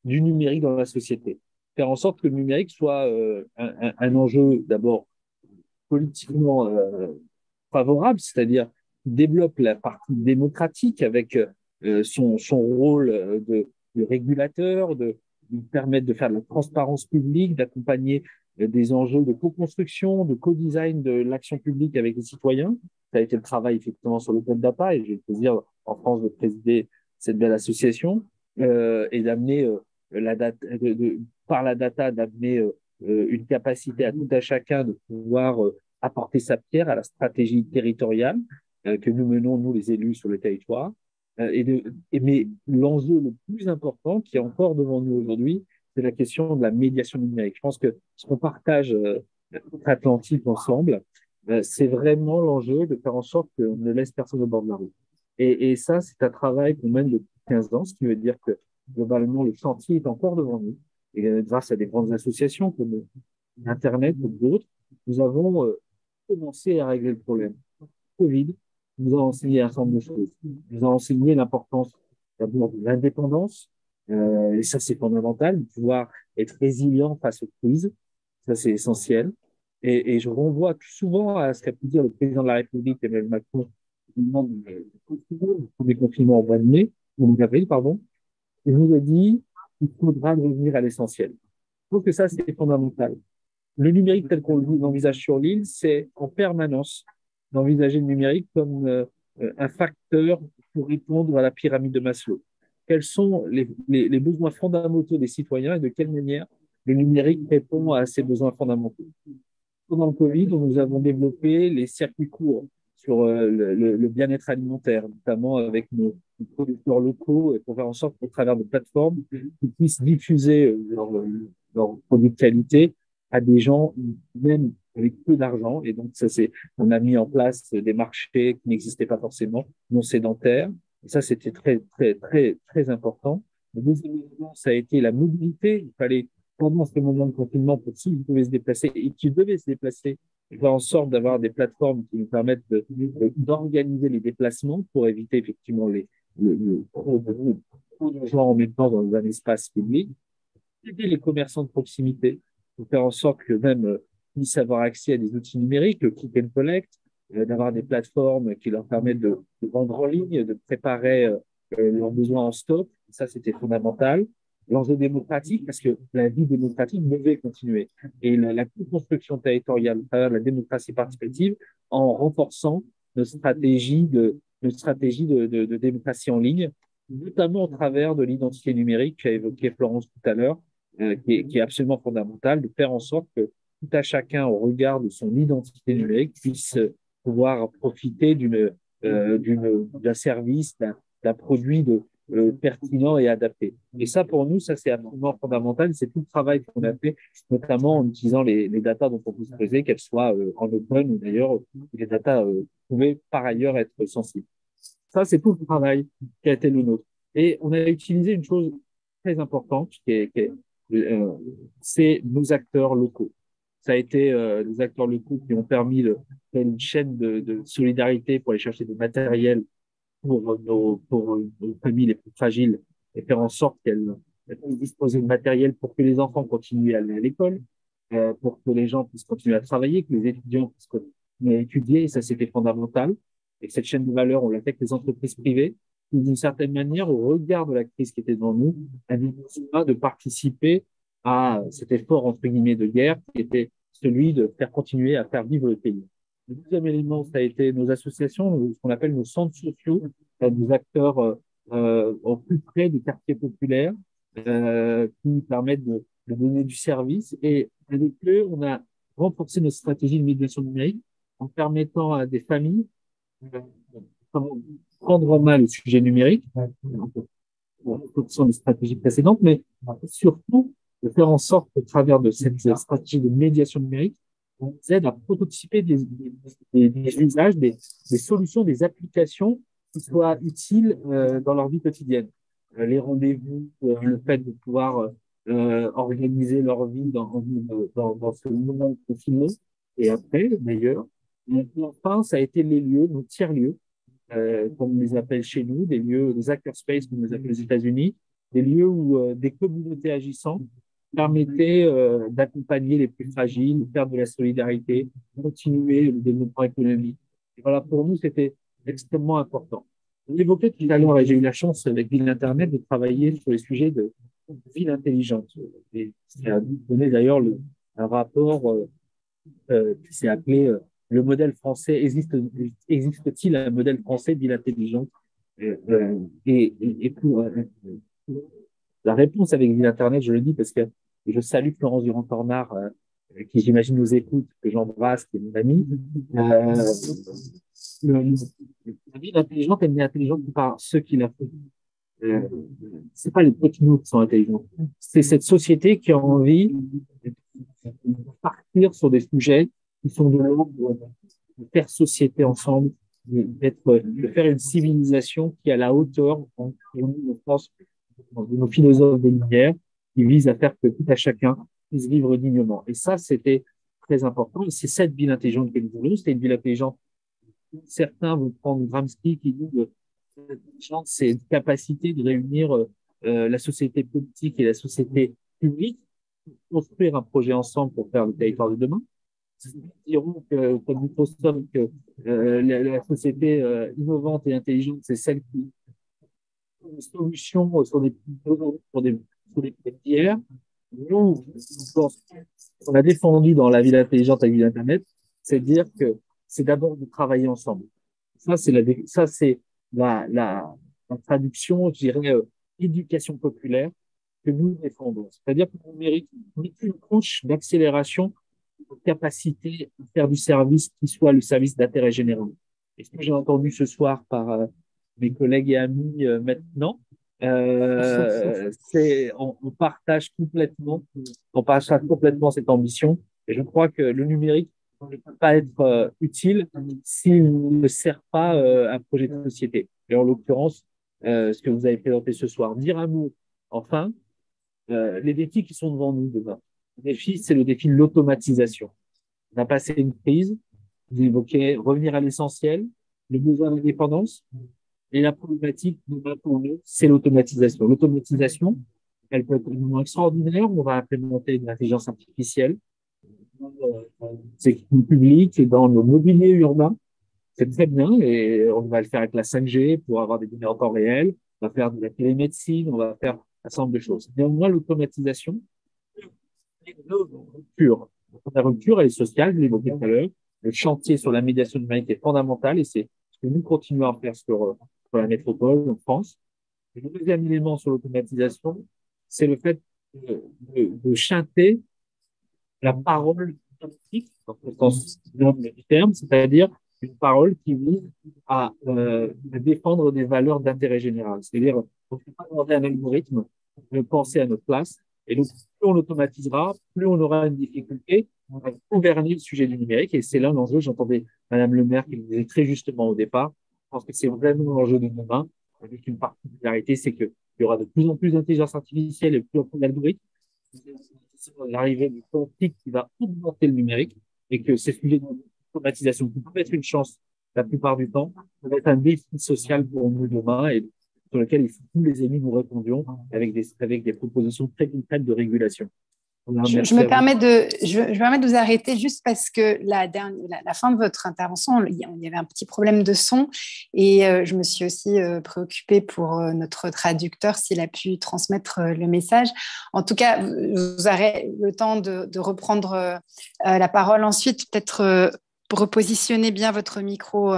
du numérique dans la société. Faire en sorte que le numérique soit un enjeu d'abord politiquement favorable, c'est-à-dire développe la partie démocratique avec son rôle de régulateur, de permettre de faire de la transparence publique, d'accompagner des enjeux de co-construction, de co-design de l'action publique avec les citoyens. Ça a été le travail effectivement sur l'open data et j'ai le plaisir en France de présider cette belle association et d'amener la data, par la data, d'amener une capacité à tout à chacun de pouvoir apporter sa pierre à la stratégie territoriale que nous menons, nous les élus, sur le territoire. Mais l'enjeu le plus important qui est encore devant nous aujourd'hui, c'est la question de la médiation numérique. Je pense que ce qu'on partage outre-Atlantique ensemble, c'est vraiment l'enjeu de faire en sorte qu'on ne laisse personne au bord de la route. Et ça, c'est un travail qu'on mène depuis 15 ans, ce qui veut dire que globalement, le chantier est encore devant nous. Et grâce à des grandes associations comme Internet ou d'autres, nous avons commencé à régler le problème. Covid nous a enseigné un certain nombre de choses. Nous a enseigné l'importance d'abord de l'indépendance, et ça c'est fondamental, de pouvoir être résilient face aux crises, ça c'est essentiel. Et je renvoie souvent à ce qu'a pu dire le président de la République, Emmanuel Macron, au moment du premier confinement au mois de mai, ou d'avril, pardon. Il nous a dit qu'il faudra revenir à l'essentiel. Je trouve que ça c'est fondamental. Le numérique tel qu'on l'envisage sur l'île, c'est en permanence d'envisager le numérique comme un facteur pour répondre à la pyramide de Maslow. Quels sont les besoins fondamentaux des citoyens et de quelle manière le numérique répond à ces besoins fondamentaux. Pendant le Covid, nous avons développé les circuits courts sur le bien-être alimentaire, notamment avec nos producteurs locaux, et pour faire en sorte qu'au travers de plateformes, ils puissent diffuser leurs produits de qualité à des gens, même avec peu d'argent. Et donc, on a mis en place des marchés qui n'existaient pas forcément, non sédentaires. Et ça, c'était très, très, très, très important. Le deuxième élément, ça a été la mobilité. Il fallait, pendant ce moment de confinement, pour ceux qui pouvaient se déplacer et qui devaient se déplacer, faire en sorte d'avoir des plateformes qui nous permettent d'organiser les déplacements pour éviter effectivement trop de gens en même temps dans un espace public. aider les commerçants de proximité, pour faire en sorte que même puissent avoir accès à des outils numériques, le click and collect, d'avoir des plateformes qui leur permettent de vendre en ligne, de préparer leurs besoins en stock. Ça, c'était fondamental. L'enjeu démocratique, parce que la vie démocratique devait continuer. Et la co-construction territoriale à travers la démocratie participative en renforçant notre stratégie de démocratie en ligne, notamment au travers de l'identité numérique qu'a évoqué Florence tout à l'heure, qui est absolument fondamentale, de faire en sorte que tout à chacun, au regard de son identité numérique, puisse pouvoir profiter d'un service, d'un produit pertinent et adapté. Et ça, pour nous, ça c'est absolument fondamental. C'est tout le travail qu'on a fait, notamment en utilisant les datas dont on peut disposer, qu'elles soient en open ou d'ailleurs les datas pouvaient par ailleurs être sensibles. Ça, c'est tout le travail qui a été le nôtre. Et on a utilisé une chose très importante, c'est nos acteurs locaux. Ça a été les acteurs locaux qui ont permis de faire une chaîne de solidarité pour aller chercher du matériel pour nos familles les plus fragiles et faire en sorte qu'elles puissent disposer de matériel pour que les enfants continuent à aller à l'école, pour que les gens puissent continuer à travailler, que les étudiants puissent continuer à étudier. Et ça, c'était fondamental. Et cette chaîne de valeur, on l'a fait avec les entreprises privées, qui, d'une certaine manière, au regard de la crise qui était devant nous, avaient besoin de participer à cet effort, entre guillemets, de guerre, qui était celui de faire continuer à faire vivre le pays. Le deuxième élément, ça a été nos associations, ce qu'on appelle nos centres sociaux, des acteurs au plus près des quartiers populaires, qui permettent de donner du service. Et avec eux, on a renforcé notre stratégie de médiation numérique en permettant à des familles prendre en main le sujet numérique, en fonction des stratégies précédentes, mais surtout de faire en sorte, au travers de cette stratégie de médiation numérique, on nous aide à prototyper des usages, des solutions, des applications qui soient utiles dans leur vie quotidienne. Les rendez-vous, le fait de pouvoir organiser leur vie dans ce moment confiné et après, d'ailleurs. Et enfin, ça a été les lieux, nos tiers-lieux, comme on les appelle chez nous, des lieux, des hackerspaces, comme on les appelle aux États-Unis, des lieux où des communautés agissantes permettaient d'accompagner les plus fragiles, de faire de la solidarité, continuer le développement économique. Et voilà, pour nous, c'était extrêmement important. On évoquait tout à l'heure, et j'ai eu la chance avec Ville Internet de travailler sur les sujets de ville intelligente. Et ça a donné d'ailleurs un rapport qui s'est appelé le modèle français. Existe-t-il un modèle français de ville intelligente? Et pour la réponse avec Ville Internet, je le dis parce que je salue Florence Durand-Tornard, qui j'imagine nous écoute, que j'embrasse, qui est mon amie. La ville intelligente, elle n'est intelligente que par ceux qui la font. C'est pas les technos qui sont intelligents. C'est cette société qui a envie de partir sur des sujets qui sont de l'ordre de faire société ensemble, de faire une civilisation qui est à la hauteur, je pense, de nos philosophes des Lumières, qui vise à faire que tout à chacun puisse vivre dignement. Et ça, c'était très important. Et c'est cette ville intelligente que nous voulons. C'était une ville intelligente. Certains vont prendre Gramsci qui dit que l'intelligence, c'est une capacité de réunir la société politique et la société publique, construire un projet ensemble pour faire le territoire de demain. Ils diront que, comme Microsoft, que la société innovante et intelligente, c'est celle qui a des solutions sur des d'hier. Nous, on a défendu dans la ville intelligente avec l'Internet, c'est dire que c'est d'abord de travailler ensemble. Ça, c'est la traduction, je dirais, éducation populaire que nous défendons. C'est-à-dire qu'on mérite une couche d'accélération, de capacité à faire du service qui soit le service d'intérêt général. Et ce que j'ai entendu ce soir par mes collègues et amis maintenant, on partage complètement cette ambition. Et je crois que le numérique ne peut pas être utile s'il ne sert pas un projet de société. Et en l'occurrence, ce que vous avez présenté ce soir. Dire un mot, enfin, les défis qui sont devant nous demain. Le défi, c'est le défi de l'automatisation. On a passé une crise, vous évoquez revenir à l'essentiel, le besoin d'indépendance, et la problématique demain pour nous, c'est l'automatisation. L'automatisation, Elle peut être vraiment extraordinaire. On va implémenter une intelligence artificielle dans les équipements publics et dans nos mobiliers urbains. C'est très bien et on va le faire avec la 5G pour avoir des données en temps réel. On va faire de la télémédecine, on va faire un certain nombre de choses. Néanmoins, l'automatisation, c'est une rupture. La rupture, elle est sociale, je l'évoquais tout à l'heure. Le chantier sur la médiation numérique est fondamental et c'est ce que nous continuons à faire sur la métropole en France. Et le deuxième élément sur l'automatisation, c'est le fait de chanter la parole politique, dans le sens noble du terme, c'est-à-dire une parole qui vise à défendre des valeurs d'intérêt général. C'est-à-dire, on ne peut pas demander à un algorithme de penser à notre place. Et donc, plus on automatisera, plus on aura une difficulté à gouverner le sujet du numérique. Et c'est là l'enjeu. J'entendais Madame le maire qui le disait très justement au départ. Je pense que c'est vraiment l'enjeu de demain, avec une particularité, c'est qu'il y aura de plus en plus d'intelligence artificielle et de plus en plus d'algorithmes. L'arrivée du quantique qui va augmenter le numérique et que ces sujets d'automatisation qui peuvent être une chance la plupart du temps, peuvent être un défi social pour nous demain et sur lequel il faut que tous les élus nous répondions avec des propositions très concrètes de régulation. Je me permets de vous arrêter juste parce que la fin de votre intervention, il y avait un petit problème de son et je me suis aussi préoccupée pour notre traducteur s'il a pu transmettre le message. En tout cas, vous aurez le temps de reprendre la parole ensuite, peut-être repositionner bien votre micro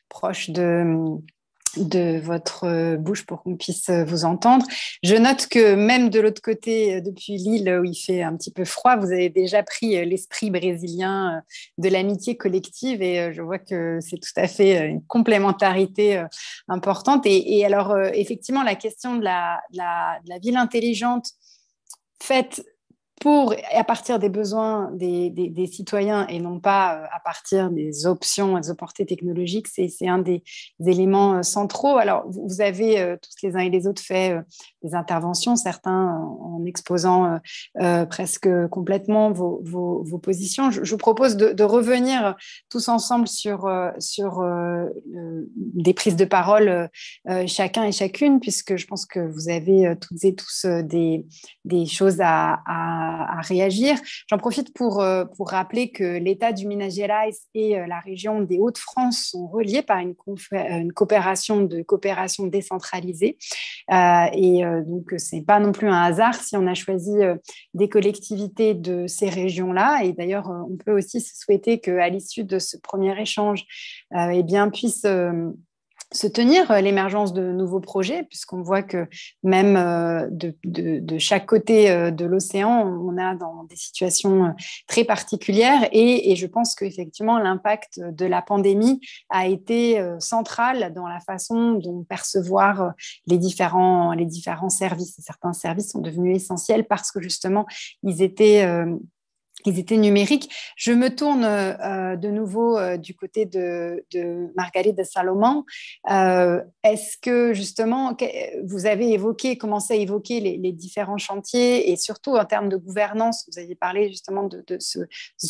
proche de votre bouche pour qu'on puisse vous entendre. Je note que même de l'autre côté, depuis l'île où il fait un petit peu froid, vous avez déjà pris l'esprit brésilien de l'amitié collective et je vois que c'est tout à fait une complémentarité importante. Et alors, effectivement, la question de la ville intelligente faite à partir des besoins des citoyens et non pas à partir des options, des opportunités technologiques, c'est un des éléments centraux. Alors, vous avez tous les uns et les autres fait des interventions, certains en exposant presque complètement vos positions. Je vous propose de revenir tous ensemble sur des prises de parole chacun et chacune, puisque je pense que vous avez toutes et tous des choses à réagir. J'en profite pour rappeler que l'État du Minas Gerais et la région des Hauts-de-France sont reliés par une coopération décentralisée. Donc, ce n'est pas non plus un hasard si on a choisi des collectivités de ces régions-là. Et d'ailleurs, on peut aussi se souhaiter qu'à l'issue de ce premier échange, puisse se tenir l'émergence de nouveaux projets, puisqu'on voit que même de chaque côté de l'océan, on a dans des situations très particulières et je pense qu'effectivement l'impact de la pandémie a été central dans la façon dont percevoir les différents services. Et certains services sont devenus essentiels parce que justement ils étaient numériques. Je me tourne de nouveau du côté de Marguerite Salomon. Est-ce que justement, vous avez commencé à évoquer les différents chantiers et surtout en termes de gouvernance, vous avez parlé justement de ce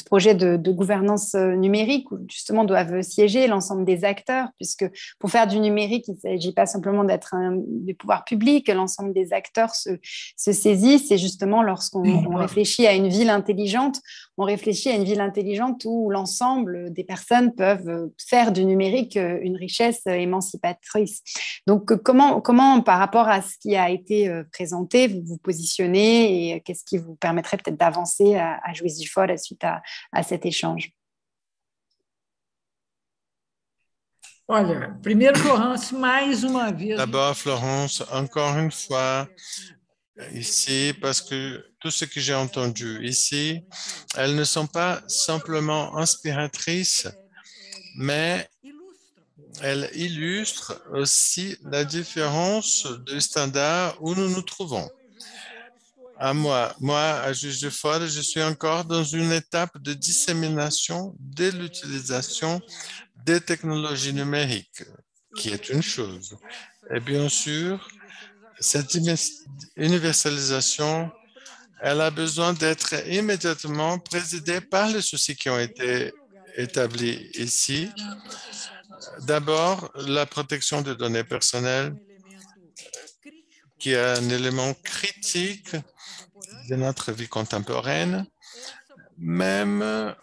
projet de gouvernance numérique où justement doivent siéger l'ensemble des acteurs, puisque pour faire du numérique, il ne s'agit pas simplement d'être des pouvoirs publics, l'ensemble des acteurs se saisissent et justement lorsqu'on réfléchit à une ville intelligente, on réfléchit à une ville intelligente où l'ensemble des personnes peuvent faire du numérique une richesse émancipatrice. Donc, comment par rapport à ce qui a été présenté, vous vous positionnez et qu'est-ce qui vous permettrait peut-être d'avancer à Juiz de Fora suite à cet échange? Olha, primeiro, Florence, mais uma vez. D'abord, Florence, encore une fois, ici, parce que tout ce que j'ai entendu ici, elles ne sont pas simplement inspiratrices, mais elles illustrent aussi la différence de standards où nous nous trouvons. Moi, à Juiz de Fora, je suis encore dans une étape de dissémination de l'utilisation des technologies numériques, qui est une chose. Et bien sûr, cette universalisation, elle a besoin d'être immédiatement présidée par les soucis qui ont été établis ici. D'abord, la protection des données personnelles. qui est un élément critique de notre vie contemporaine. Même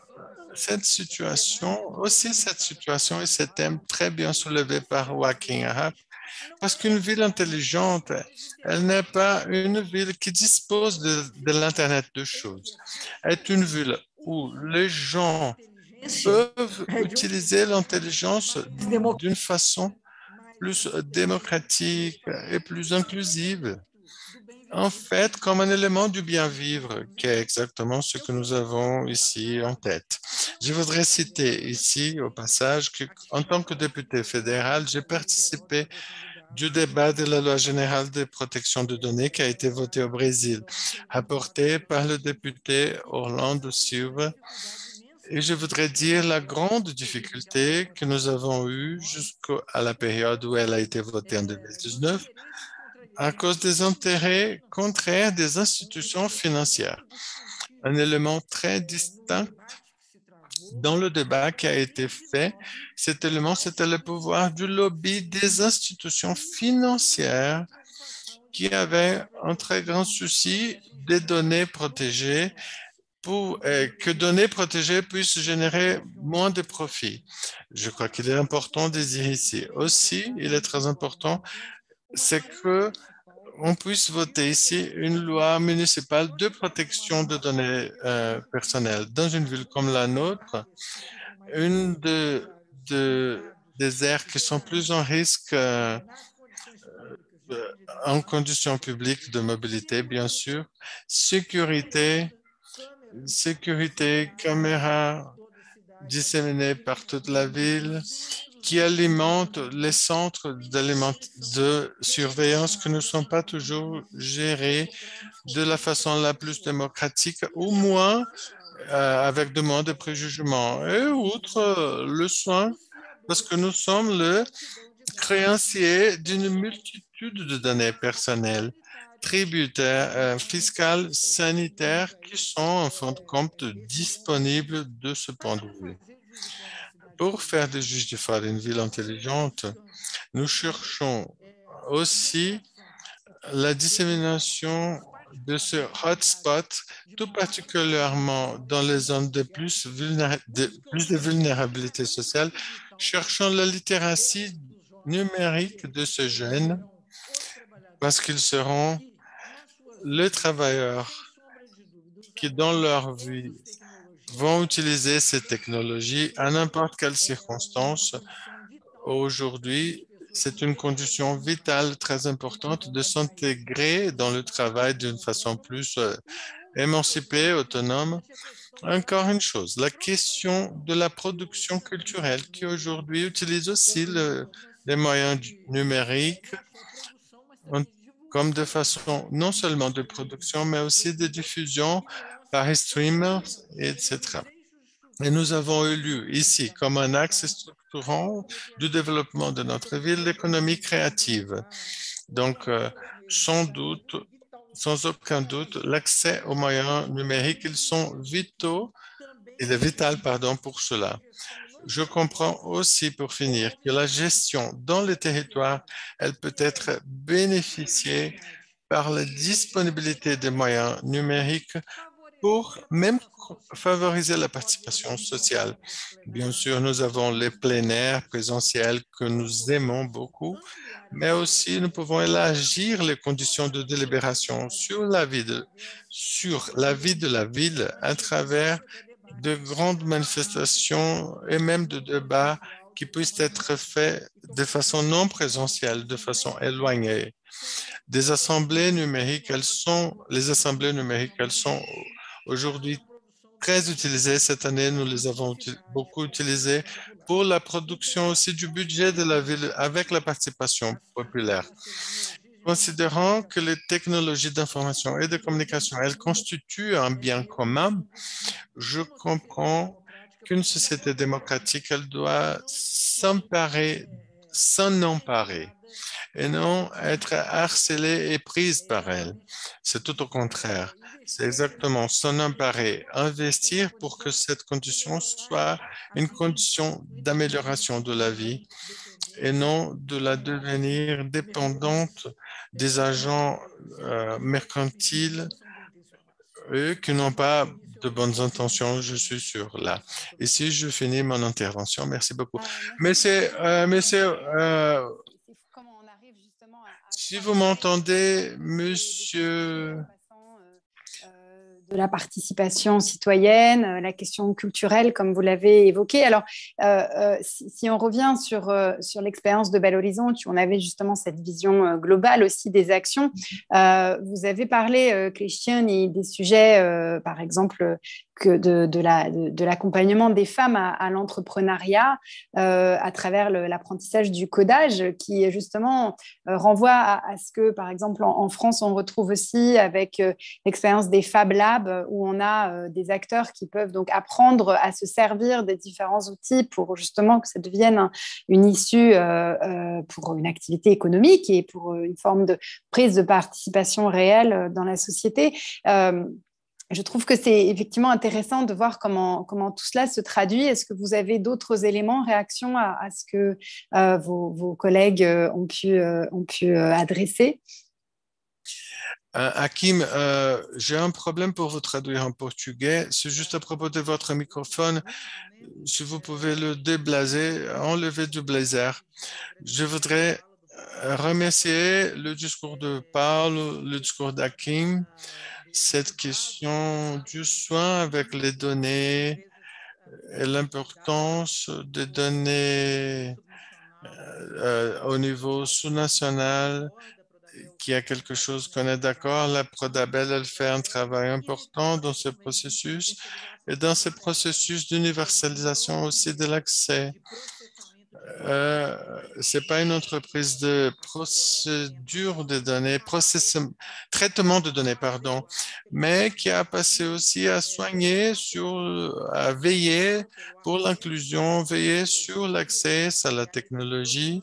cette situation et ce thème très bien soulevé par Joaquin Arap, parce qu'une ville intelligente, elle n'est pas une ville qui dispose de l'Internet de choses. Elle est une ville où les gens peuvent utiliser l'intelligence d'une façon plus démocratique et plus inclusive. En fait, comme un élément du bien vivre, qui est exactement ce que nous avons ici en tête. Je voudrais citer ici, au passage, qu'en tant que député fédéral, j'ai participé du débat de la loi générale de protection de données qui a été votée au Brésil, apportée par le député Orlando Silva. Et je voudrais dire la grande difficulté que nous avons eue jusqu'à la période où elle a été votée en 2019, à cause des intérêts contraires des institutions financières. Un élément très distinct dans le débat qui a été fait, cet élément, c'était le pouvoir du lobby des institutions financières qui avaient un très grand souci des données protégées pour que données protégées puissent générer moins de profits. Je crois qu'il est important de dire ici. Aussi, il est très important, c'est que on puisse voter ici une loi municipale de protection de données personnelles. Dans une ville comme la nôtre, une des aires qui sont plus en risque en conditions publiques de mobilité, bien sûr, sécurité, caméras disséminées par toute la ville, qui alimentent les centres de surveillance qui ne sont pas toujours gérés de la façon la plus démocratique, au moins avec de moins de préjugements. Et outre le soin, parce que nous sommes le créancier d'une multitude de données personnelles, tributaires, fiscales, sanitaires, qui sont en fin de compte disponibles de ce point de vue. Pour faire de Juiz de Fora une ville intelligente, nous cherchons aussi la dissémination de ce hotspot, tout particulièrement dans les zones de plus de vulnérabilité sociale, cherchant la littératie numérique de ces jeunes, parce qu'ils seront les travailleurs qui, dans leur vie, vont utiliser ces technologies à n'importe quelle circonstance. Aujourd'hui, c'est une condition vitale très importante de s'intégrer dans le travail d'une façon plus émancipée, autonome. Encore une chose, la question de la production culturelle qui aujourd'hui utilise aussi les moyens numériques comme de façon non seulement de production, mais aussi de diffusion par streamers, etc. Et nous avons élu ici comme un axe structurant du développement de notre ville l'économie créative. Donc, sans doute, sans aucun doute, l'accès aux moyens numériques, ils sont vitaux, il est vital, pardon, pour cela. Je comprends aussi, pour finir, que la gestion dans les territoires, elle peut être bénéficiée par la disponibilité des moyens numériques pour même favoriser la participation sociale. Bien sûr, nous avons les plein-air présentiels que nous aimons beaucoup, mais aussi nous pouvons élargir les conditions de délibération sur la vie de la ville à travers de grandes manifestations et même de débats qui puissent être faits de façon non présentielle, de façon éloignée. Les assemblées numériques, elles sont aujourd'hui très utilisées. Cette année, nous les avons beaucoup utilisées pour la production aussi du budget de la ville avec la participation populaire. Considérant que les technologies d'information et de communication, elles constituent un bien commun, je comprends qu'une société démocratique, elle doit s'en emparer et non être harcelée et prise par elle. C'est tout au contraire. C'est exactement s'en emparer, investir pour que cette condition soit une condition d'amélioration de la vie et non de la devenir dépendante des agents mercantiles, eux qui n'ont pas de bonnes intentions, je suis sûr, là. Ici, je finis mon intervention. Merci beaucoup. C'est fou comment on arrive justement à Si vous croiser m'entendez, des sujets monsieur, en passant de la participation citoyenne, la question culturelle, comme vous l'avez évoqué. Alors, si on revient sur l'expérience de Belo Horizonte, on avait justement cette vision globale aussi des actions. Vous avez parlé, Christian, des sujets, par exemple, de l'accompagnement des femmes à l'entrepreneuriat à travers l'apprentissage du codage qui justement renvoie à ce que, par exemple, en France, on retrouve aussi avec l'expérience des Fab Labs où on a des acteurs qui peuvent donc apprendre à se servir des différents outils pour justement que ça devienne une issue pour une activité économique et pour une forme de prise de participation réelle dans la société. Je trouve que c'est effectivement intéressant de voir comment tout cela se traduit. Est-ce que vous avez d'autres éléments, réactions à ce que vos collègues ont pu adresser? Hakim, j'ai un problème pour vous traduire en portugais. C'est juste à propos de votre microphone. Si vous pouvez le déblazer, enlever du blazer. Je voudrais remercier le discours de Paul, le discours d'Hakim, cette question du soin avec les données et l'importance des données au niveau sous-national, qu'il y a quelque chose qu'on est d'accord. La Prodabel, elle fait un travail important dans ce processus et dans ce processus d'universalisation aussi de l'accès. C'est pas une entreprise de procédure de données, traitement de données, pardon, mais qui a passé aussi à soigner à veiller pour l'inclusion, veiller sur l'accès à la technologie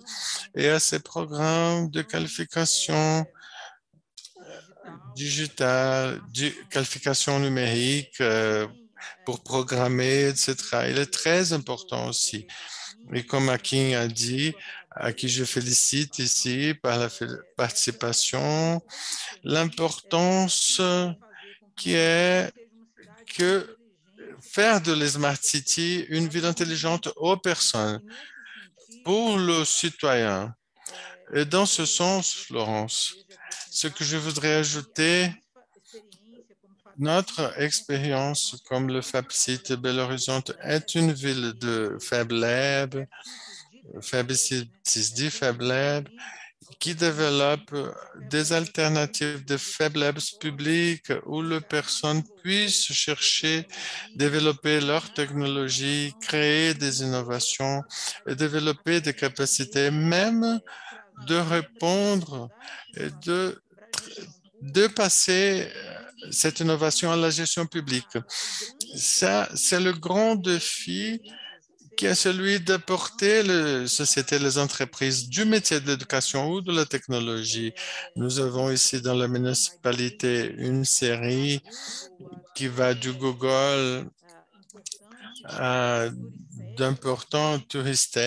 et à ces programmes de qualification digitale, qualification numérique pour programmer, etc. Il est très important aussi. Et comme Akin a dit, à qui je félicite ici par la participation, l'importance qui est que faire de les Smart City une ville intelligente aux personnes, pour le citoyen. Et dans ce sens, Florence, ce que je voudrais ajouter, notre expérience comme le FabCity Belo Horizonte est une ville de Fab Lab, FabCity Fab Lab, qui développe des alternatives de Fab Labs publics où les personnes puissent chercher, développer leur technologie, créer des innovations et développer des capacités même de répondre et de passer cette innovation à la gestion publique. Ça, c'est le grand défi qui est celui d'apporter les sociétés, les entreprises du métier de l'éducation ou de la technologie. Nous avons ici dans la municipalité une série qui va du Google à d'importants touristes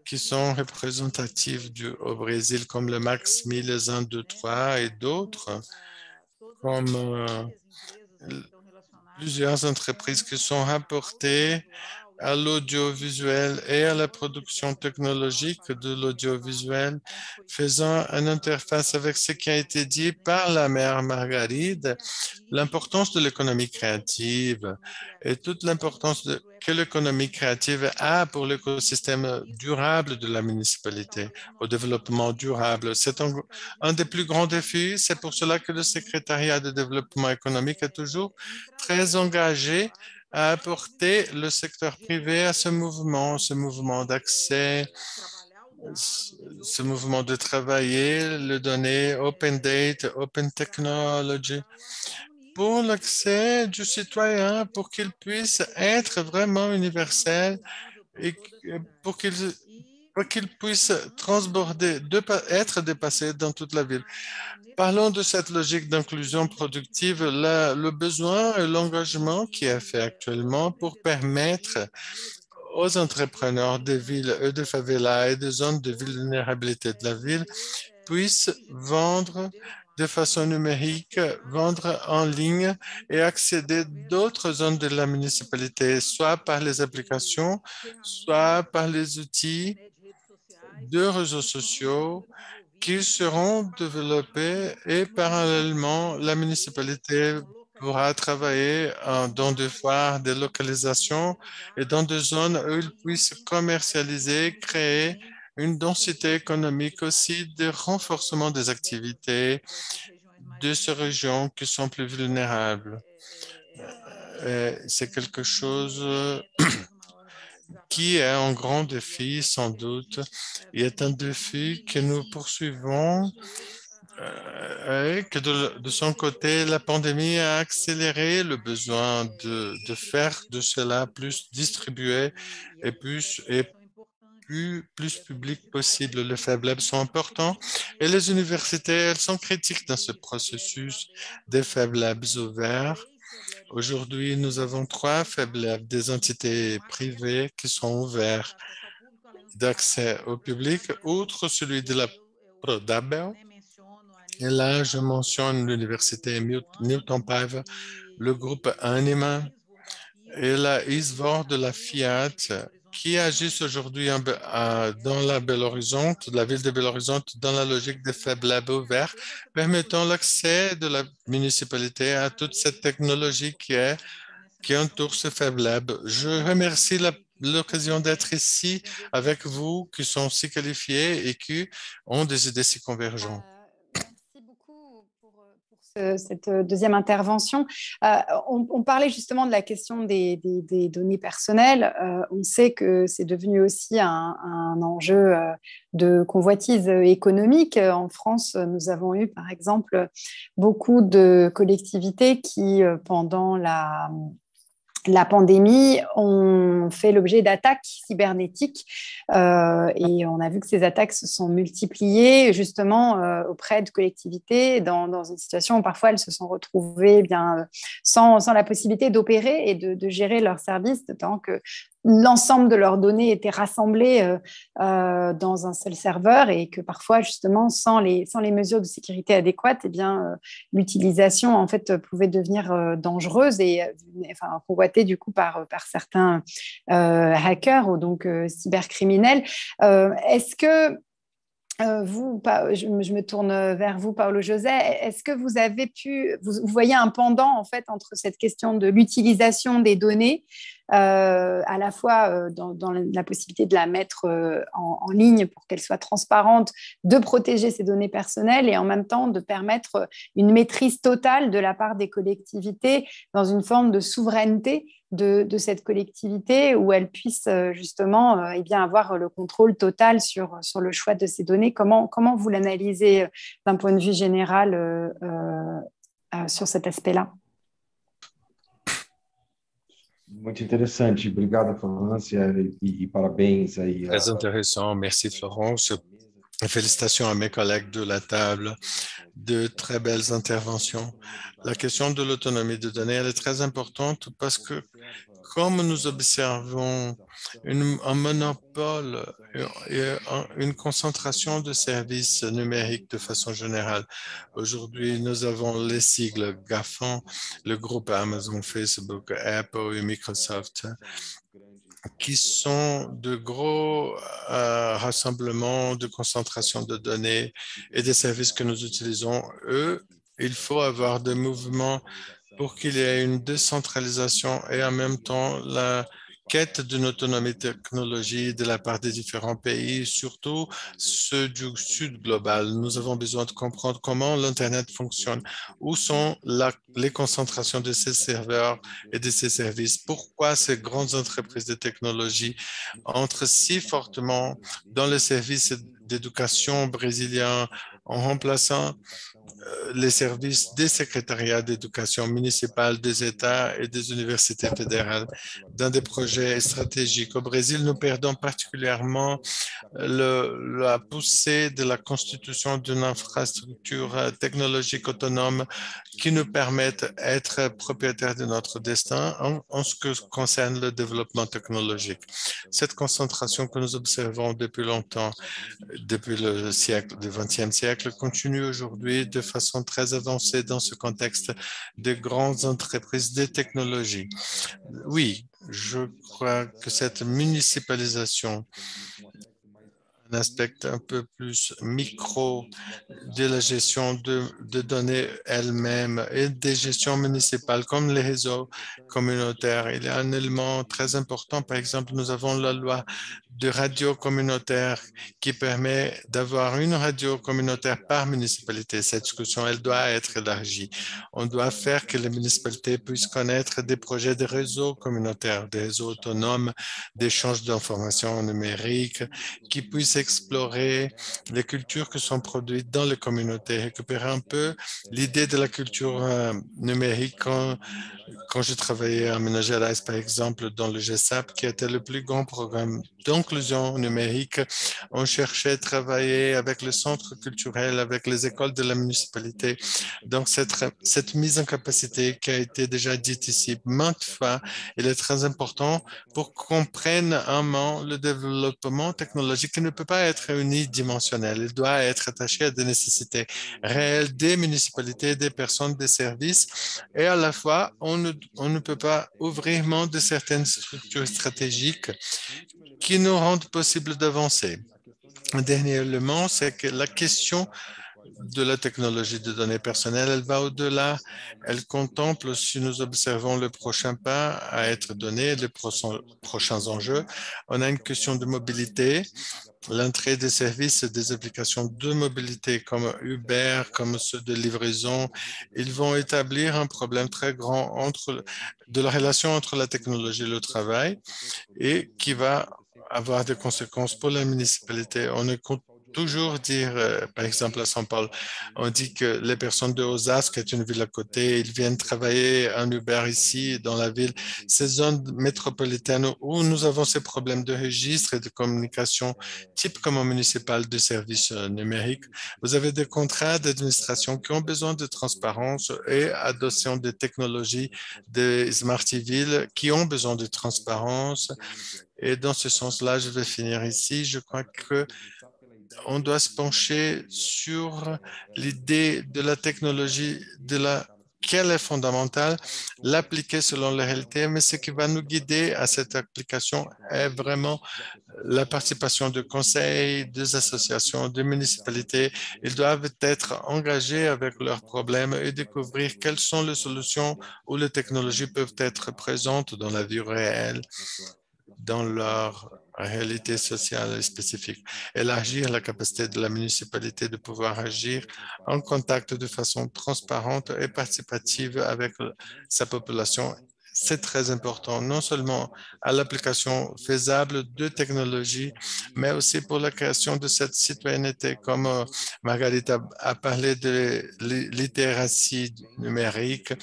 qui sont représentatifs au Brésil, comme le Max 1000, 1, 2, 3 et d'autres, comme plusieurs entreprises qui sont rapportées à l'audiovisuel et à la production technologique de l'audiovisuel, faisant une interface avec ce qui a été dit par la mère Margaride, l'importance de l'économie créative et toute l'importance que l'économie créative a pour l'écosystème durable de la municipalité, au développement durable. C'est un des plus grands défis. C'est pour cela que le secrétariat de développement économique est toujours très engagé à apporter le secteur privé à ce mouvement d'accès, ce mouvement de travailler, les données open data, open technology, pour l'accès du citoyen, pour qu'il puisse être vraiment universel et pour qu'il puisse transborder, être dépassé dans toute la ville. Parlons de cette logique d'inclusion productive, le besoin et l'engagement qui est fait actuellement pour permettre aux entrepreneurs des villes et de favelas et des zones de vulnérabilité de la ville puissent vendre de façon numérique, vendre en ligne et accéder d'autres zones de la municipalité, soit par les applications, soit par les outils de réseaux sociaux qui seront développés et parallèlement, la municipalité pourra travailler dans des foires, des localisations et dans des zones où ils puissent commercialiser, créer une densité économique aussi, de renforcement des activités de ces régions qui sont plus vulnérables. C'est quelque chose qui est un grand défi, sans doute, et est un défi que nous poursuivons et que de son côté, la pandémie a accéléré le besoin de faire de cela plus distribué et plus public possible. Les Fab Labs sont importants et les universités, elles sont critiques dans ce processus des Fab Labs ouverts. Aujourd'hui, nous avons 3 Fab Labs, des entités privées qui sont ouvertes d'accès au public, outre celui de la Prodabel. Et là, je mentionne l'université Newton Paiva, le groupe Anima et la ISVOR de la Fiat qui agissent aujourd'hui dans la Belo Horizonte, la ville de Belo Horizonte, dans la logique des Fab Labs ouverts, permettant l'accès de la municipalité à toute cette technologie qui entoure ce Fab Lab. Je remercie l'occasion d'être ici avec vous, qui sont si qualifiés et qui ont des idées si convergentes. Merci beaucoup pour cette deuxième intervention. On parlait justement de la question des données personnelles. On sait que c'est devenu aussi un enjeu de convoitise économique. En France, nous avons eu, par exemple, beaucoup de collectivités qui, pendant la pandémie ont fait l'objet d'attaques cybernétiques et on a vu que ces attaques se sont multipliées justement auprès de collectivités dans une situation où parfois elles se sont retrouvées sans la possibilité d'opérer et de gérer leurs services, d'autant que l'ensemble de leurs données étaient rassemblées dans un seul serveur et que parfois, justement, sans les mesures de sécurité adéquates, l'utilisation, en fait, pouvait devenir dangereuse et convoitée, du coup, par certains hackers ou donc cybercriminels. Est-ce que je me tourne vers vous, Paolo José. Est-ce que vous voyez un pendant en fait entre cette question de l'utilisation des données, à la fois dans la possibilité de la mettre en ligne pour qu'elle soit transparente, de protéger ces données personnelles et en même temps de permettre une maîtrise totale de la part des collectivités dans une forme de souveraineté de cette collectivité où elle puisse justement avoir le contrôle total sur le choix de ces données. Comment vous l'analysez d'un point de vue général sur cet aspect-là? Muito interessante. Obrigado, Florence, e parabéns aí. Très intéressant. Merci, Florence. Félicitations à mes collègues de la table. De très belles interventions. La question de l'autonomie de données, elle est très importante parce que comme nous observons un monopole et une concentration de services numériques de façon générale. Aujourd'hui, nous avons les sigles GAFAM, le groupe Amazon, Facebook, Apple et Microsoft, qui sont de gros rassemblements de concentration de données et des services que nous utilisons. Il faut avoir des mouvements pour qu'il y ait une décentralisation et en même temps la quête d'une autonomie technologique de la part des différents pays, surtout ceux du Sud global. Nous avons besoin de comprendre comment l'Internet fonctionne, où sont les concentrations de ces serveurs et de ces services, pourquoi ces grandes entreprises de technologie entrent si fortement dans les services d'éducation brésiliens en remplaçant les services des secrétariats d'éducation municipale des États et des universités fédérales dans des projets stratégiques. Au Brésil, nous perdons particulièrement la poussée de la constitution d'une infrastructure technologique autonome qui nous permette d'être propriétaires de notre destin en ce que concerne le développement technologique. Cette concentration que nous observons depuis longtemps, depuis le siècle, du XXe siècle, continue aujourd'hui de façon très avancée dans ce contexte de grandes entreprises de technologie. Oui, je crois que cette municipalisation, un aspect un peu plus micro de la gestion de données elles-mêmes et des gestions municipales comme les réseaux communautaires. Il y a un élément très important. Par exemple, nous avons la loi de radio communautaire qui permet d'avoir une radio communautaire par municipalité. Cette discussion, elle doit être élargie. On doit faire que les municipalités puissent connaître des projets de réseaux communautaires, des réseaux autonomes, d'échange d'informations numériques, qui puissent explorer les cultures qui sont produites dans les communautés, récupérer un peu l'idée de la culture numérique. Quand je travaillais à Minas Gerais, par exemple, dans le GESAP, qui était le plus grand programme d'inclusion numérique, on cherchait à travailler avec le centre culturel, avec les écoles de la municipalité. Donc, cette mise en capacité qui a été déjà dite ici maintes fois, il est très important pour qu'on prenne en main le développement technologique qui ne peut pas être unidimensionnel. Il doit être attaché à des nécessités réelles des municipalités, des personnes, des services. Et à la fois, on ne peut pas ouvrir de certaines structures stratégiques qui nous rendent possible d'avancer. Un dernier élément, c'est que la question de la technologie de données personnelles, elle va au-delà. Elle contemple, si nous observons le prochain pas à être donné, les prochains enjeux. On a une question de mobilité, l'entrée des services et des applications de mobilité comme Uber, comme ceux de livraison. Ils vont établir un problème très grand de la relation entre la technologie et le travail et qui va avoir des conséquences pour la municipalité. On écoute toujours dire, par exemple à São Paulo, on dit que les personnes de Osasco, qui est une ville à côté, ils viennent travailler en Uber ici dans la ville. Ces zones métropolitaines où nous avons ces problèmes de registre et de communication, type comme municipal de services numériques, vous avez des contrats d'administration qui ont besoin de transparence et adoption des technologies des smart villes qui ont besoin de transparence. Et dans ce sens-là, je vais finir ici. Je crois que on doit se pencher sur l'idée de la technologie, qu'elle est fondamentale, l'appliquer selon la réalité, mais ce qui va nous guider à cette application est vraiment la participation de conseils, des associations, des municipalités. Ils doivent être engagés avec leurs problèmes et découvrir quelles sont les solutions où les technologies peuvent être présentes dans la vie réelle, dans leur réalité sociale spécifique. Élargir la capacité de la municipalité de pouvoir agir en contact de façon transparente et participative avec sa population. C'est très important, non seulement à l'application faisable de technologies, mais aussi pour la création de cette citoyenneté, comme Margarita a parlé de littératie numérique,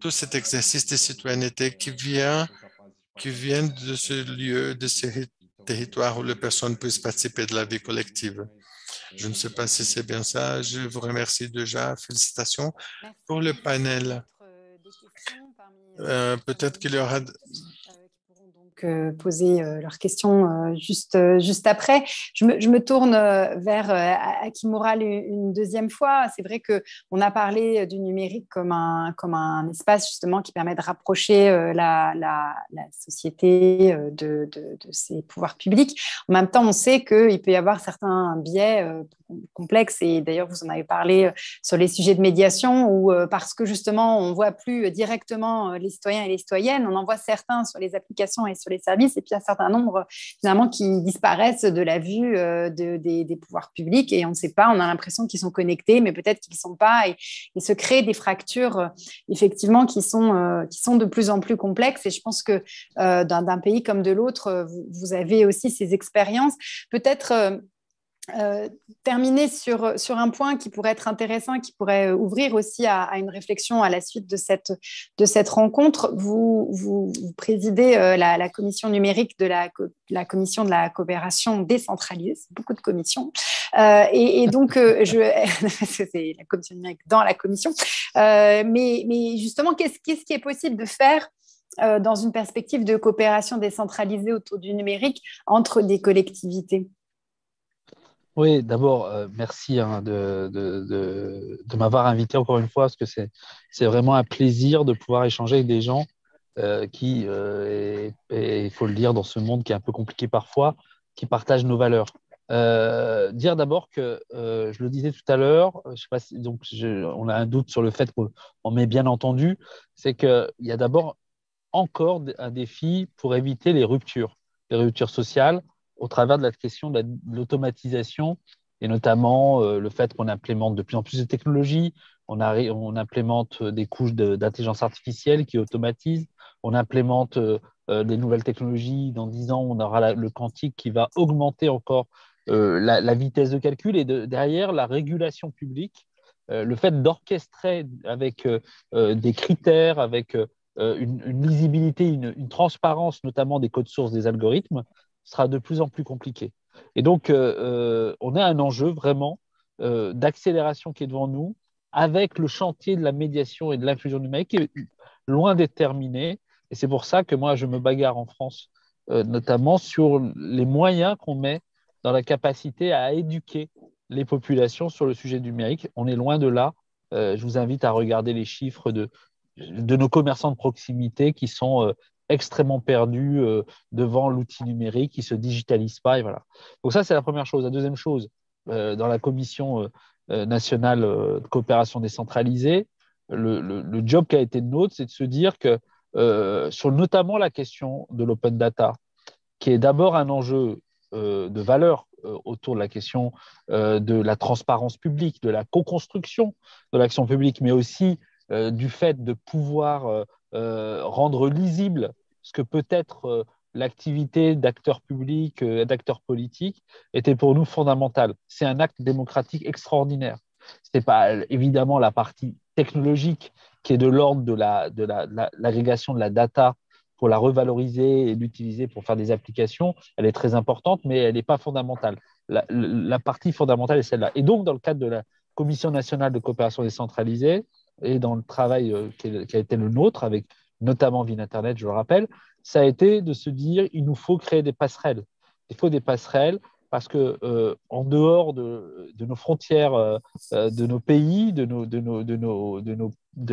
tout cet exercice de citoyenneté qui viennent de ce lieu, de ces territoires où les personnes puissent participer de la vie collective. Je ne sais pas si c'est bien ça. Je vous remercie déjà. Félicitations pour le panel. Peut-être qu'il y aura... poser leurs questions juste après. Je me tourne vers Akimura une deuxième fois. C'est vrai qu'on a parlé du numérique comme un espace justement qui permet de rapprocher la société de ses pouvoirs publics. En même temps, on sait qu'il peut y avoir certains biais complexes et d'ailleurs, vous en avez parlé sur les sujets de médiation où parce que justement, on ne voit plus directement les citoyens et les citoyennes, on en voit certains sur les applications et sur les services, et puis un certain nombre finalement qui disparaissent de la vue des pouvoirs publics et on ne sait pas, on a l'impression qu'ils sont connectés, mais peut-être qu'ils ne sont pas et se créent des fractures effectivement qui sont de plus en plus complexes et je pense que d'un pays comme de l'autre, vous avez aussi ces expériences. Peut-être terminer sur un point qui pourrait être intéressant, qui pourrait ouvrir aussi à une réflexion à la suite de cette rencontre. Vous présidez la commission numérique de la commission de la coopération décentralisée. C'est beaucoup de commissions. Et donc, c'est la commission numérique dans la commission. Mais justement, qu'est-ce qui est possible de faire dans une perspective de coopération décentralisée autour du numérique entre des collectivités? Oui, d'abord, merci de m'avoir invité encore une fois, parce que c'est vraiment un plaisir de pouvoir échanger avec des gens qui, et il faut le dire, dans ce monde qui est un peu compliqué parfois, qui partagent nos valeurs. Dire d'abord que, je le disais tout à l'heure, je sais pas si, donc on a un doute sur le fait qu'on m'ait bien entendu, c'est qu'il y a d'abord encore un défi pour éviter les ruptures sociales, au travers de la question de l'automatisation et notamment le fait qu'on implémente de plus en plus de technologies, on implémente des couches d'intelligence artificielle qui automatisent, on implémente des nouvelles technologies. Dans 10 ans, on aura le quantique qui va augmenter encore la vitesse de calcul et derrière la régulation publique, le fait d'orchestrer avec des critères, avec une lisibilité, une transparence notamment des codes sources des algorithmes, sera de plus en plus compliqué. Et donc, on a un enjeu vraiment d'accélération qui est devant nous, avec le chantier de la médiation et de l'inclusion numérique qui est loin d'être terminé. Et c'est pour ça que moi, je me bagarre en France, notamment sur les moyens qu'on met dans la capacité à éduquer les populations sur le sujet du numérique. On est loin de là. Je vous invite à regarder les chiffres de nos commerçants de proximité qui sont extrêmement perdus devant l'outil numérique, qui ne se digitalisent pas. Et voilà. Donc ça, c'est la première chose. La deuxième chose, dans la commission nationale de coopération décentralisée, le job qui a été le nôtre, c'est de se dire que sur notamment la question de l'open data, qui est d'abord un enjeu de valeur autour de la question de la transparence publique, de la co-construction de l'action publique, mais aussi du fait de pouvoir rendre lisible ce que peut être l'activité d'acteurs publics, d'acteurs politiques, était pour nous fondamentale. C'est un acte démocratique extraordinaire. Ce n'est pas évidemment la partie technologique qui est de l'ordre de l'agrégation de la data pour la revaloriser et l'utiliser pour faire des applications. Elle est très importante, mais elle n'est pas fondamentale. La partie fondamentale est celle-là. Et donc, dans le cadre de la Commission nationale de coopération décentralisée, et dans le travail qui a été le nôtre, avec notamment Vine-Internet, je le rappelle, ça a été de se dire il nous faut créer des passerelles. Il faut des passerelles parce que en dehors de nos frontières, de nos pays, de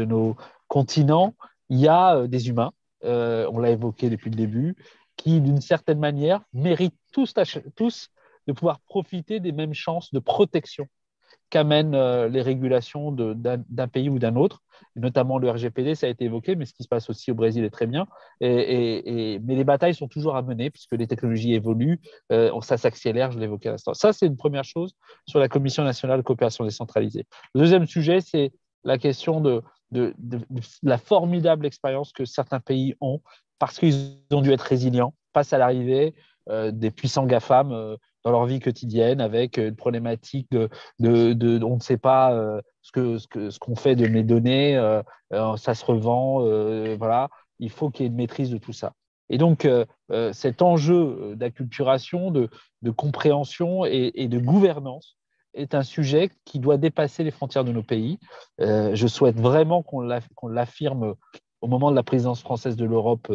nos continents, il y a des humains, on l'a évoqué depuis le début, qui d'une certaine manière méritent tous de pouvoir profiter des mêmes chances de protection qu'amènent les régulations d'un pays ou d'un autre, notamment le RGPD, ça a été évoqué, mais ce qui se passe aussi au Brésil est très bien. Mais les batailles sont toujours à mener puisque les technologies évoluent, ça s'accélère, je l'évoquais à l'instant. Ça, c'est une première chose sur la Commission nationale de coopération décentralisée. Le deuxième sujet, c'est la question de la formidable expérience que certains pays ont parce qu'ils ont dû être résilients face à l'arrivée des puissants GAFAM dans leur vie quotidienne, avec une problématique on ne sait pas ce qu'on fait de mes données, ça se revend, voilà. Il faut qu'il y ait une maîtrise de tout ça. Et donc, cet enjeu d'acculturation, de compréhension et de gouvernance est un sujet qui doit dépasser les frontières de nos pays. Je souhaite vraiment qu'on l'affirme au moment de la présidence française de l'Europe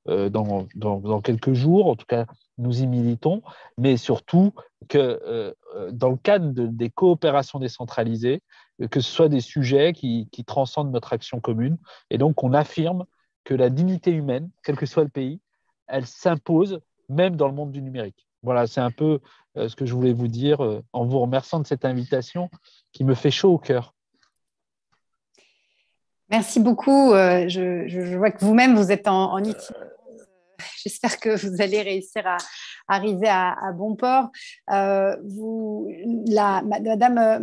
dans quelques jours. En tout cas, nous y militons, mais surtout que dans le cadre des coopérations décentralisées, que ce soit des sujets qui transcendent notre action commune. Et donc, on affirme que la dignité humaine, quel que soit le pays, elle s'impose même dans le monde du numérique. Voilà, c'est un peu ce que je voulais vous dire en vous remerciant de cette invitation qui me fait chaud au cœur. Merci beaucoup. Je vois que vous-même, vous êtes en itinéraire. J'espère que vous allez réussir à arriver à bon port. Madame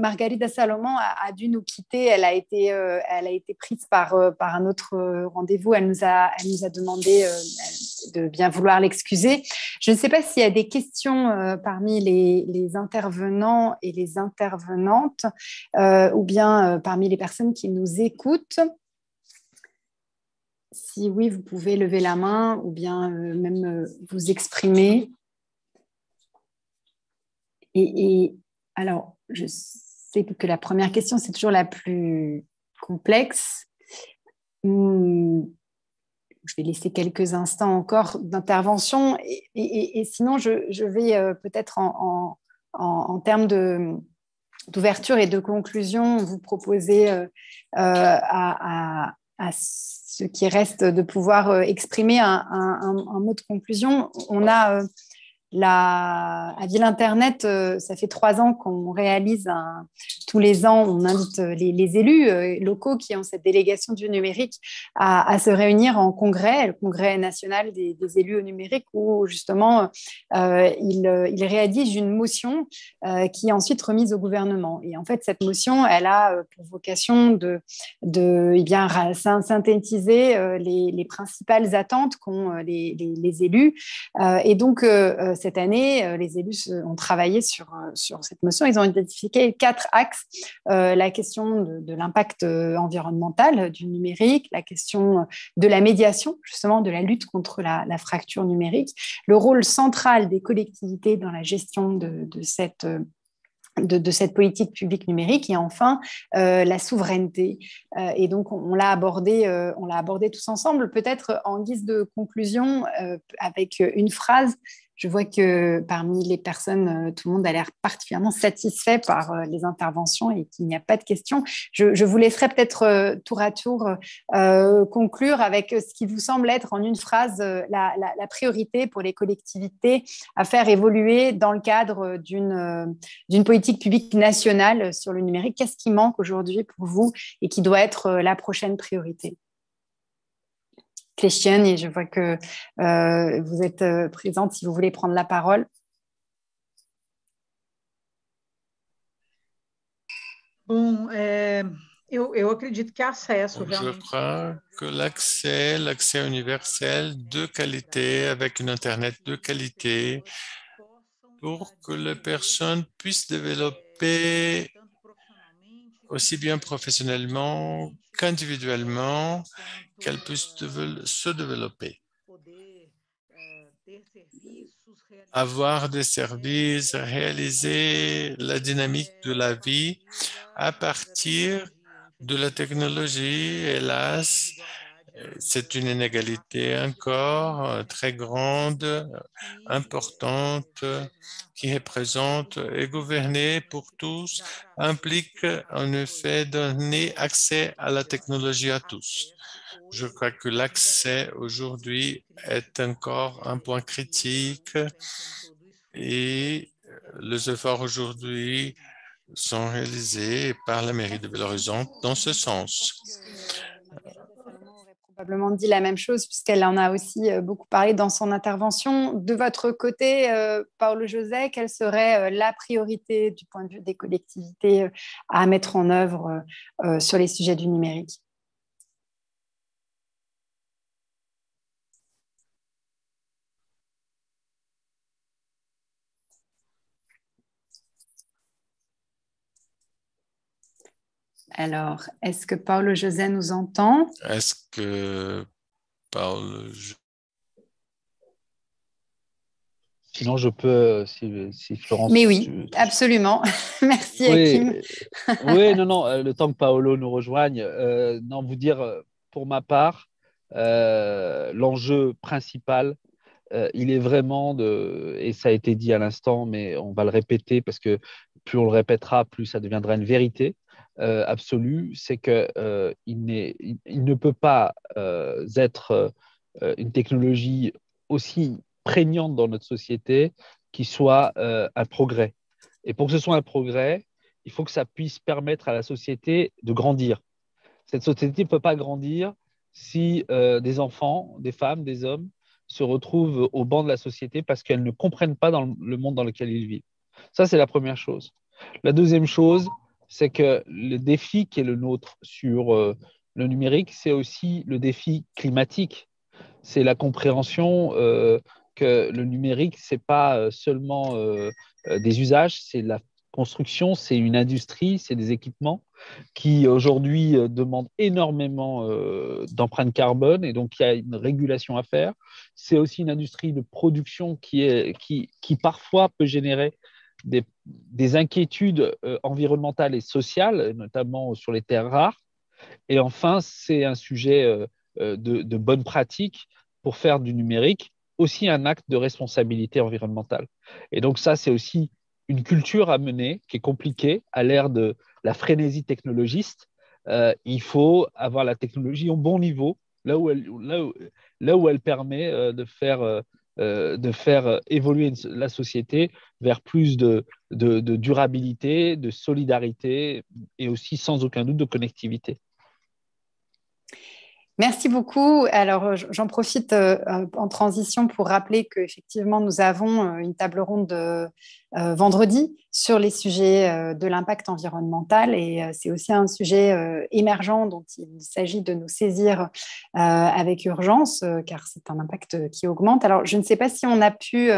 Margarida Salomon a dû nous quitter. Elle a été prise par un autre rendez-vous. Elle nous a demandé, de bien vouloir l'excuser. Je ne sais pas s'il y a des questions parmi les intervenants et les intervenantes ou bien parmi les personnes qui nous écoutent. Si oui, vous pouvez lever la main ou bien même vous exprimer. Et alors, je sais que la première question, c'est toujours la plus complexe. Je vais laisser quelques instants encore d'intervention et sinon, je vais peut-être en termes d'ouverture et de conclusion vous proposer à ce qui reste de pouvoir exprimer un mot de conclusion. On a à Ville Internet, ça fait 3 ans qu'on réalise tous les ans, on invite les élus locaux qui ont cette délégation du numérique à se réunir en congrès, le congrès national des élus au numérique, où justement ils réalisent une motion qui est ensuite remise au gouvernement. Et en fait, cette motion, elle a pour vocation de synthétiser les principales attentes qu'ont les élus. Et donc, cette année, les élus ont travaillé sur cette motion. Ils ont identifié 4 axes. La question de l'impact environnemental du numérique, la question de la médiation, justement, de la lutte contre la fracture numérique, le rôle central des collectivités dans la gestion de cette politique publique numérique et enfin la souveraineté. Et donc, on l'a abordé tous ensemble, peut-être en guise de conclusion avec une phrase. Je vois que parmi les personnes, tout le monde a l'air particulièrement satisfait par les interventions et qu'il n'y a pas de questions. Je vous laisserai peut-être tour à tour conclure avec ce qui vous semble être en une phrase la priorité pour les collectivités à faire évoluer dans le cadre d'une politique publique nationale sur le numérique. Qu'est-ce qui manque aujourd'hui pour vous et qui doit être la prochaine priorité ? Christiane, et je vois que vous êtes présente si vous voulez prendre la parole. Bom, eu acredito que acesso Je crois que l'accès universel de qualité avec une Internet de qualité pour que les personnes puissent développer aussi bien professionnellement qu'individuellement, qu'elles puissent se développer. Avoir des services, réaliser la dynamique de la vie à partir de la technologie. Hélas, c'est une inégalité encore très grande, importante, qui est présente et gouvernée pour tous, implique en effet donner accès à la technologie à tous. Je crois que l'accès aujourd'hui est encore un point critique et les efforts aujourd'hui sont réalisés par la mairie de Belo Horizonte dans ce sens. Salomon aurait probablement dit la même chose puisqu'elle en a aussi beaucoup parlé dans son intervention. De votre côté, Paolo José, quelle serait la priorité du point de vue des collectivités à mettre en œuvre sur les sujets du numérique ? Alors, est-ce que Paolo José nous entend ? Est-ce que Paolo... Sinon, je peux, si Florence... Mais oui, absolument. Merci, Hakim. Oui, non, le temps que Paolo nous rejoigne, non, vous dire, pour ma part, l'enjeu principal, il est vraiment et ça a été dit à l'instant, mais on va le répéter parce que plus on le répétera, plus ça deviendra une vérité absolue, c'est qu'il ne peut pas être une technologie aussi prégnante dans notre société qui soit un progrès. Et pour que ce soit un progrès, il faut que ça puisse permettre à la société de grandir. Cette société ne peut pas grandir si des enfants, des femmes, des hommes se retrouvent au banc de la société parce qu'elles ne comprennent pas dans le monde dans lequel ils vivent. Ça, c'est la première chose. La deuxième chose, c'est que le défi qui est le nôtre sur le numérique, c'est aussi le défi climatique. c'est la compréhension que le numérique, ce n'est pas seulement des usages, c'est la construction, c'est une industrie, c'est des équipements qui aujourd'hui demandent énormément d'empreintes carbone et donc il y a une régulation à faire. C'est aussi une industrie de production qui parfois peut générer des inquiétudes environnementales et sociales, notamment sur les terres rares. Et enfin, c'est un sujet de bonne pratique pour faire du numérique aussi un acte de responsabilité environnementale. Et donc ça, c'est aussi une culture à mener qui est compliquée à l'ère de la frénésie technologiste. Il faut avoir la technologie au bon niveau, là où elle permet de faire évoluer la société vers plus de durabilité, de solidarité et aussi sans aucun doute de connectivité. Merci beaucoup. Alors, j'en profite en transition pour rappeler qu'effectivement, nous avons une table ronde vendredi sur les sujets de l'impact environnemental et c'est aussi un sujet émergent dont il s'agit de nous saisir avec urgence car c'est un impact qui augmente. Alors, je ne sais pas si on a pu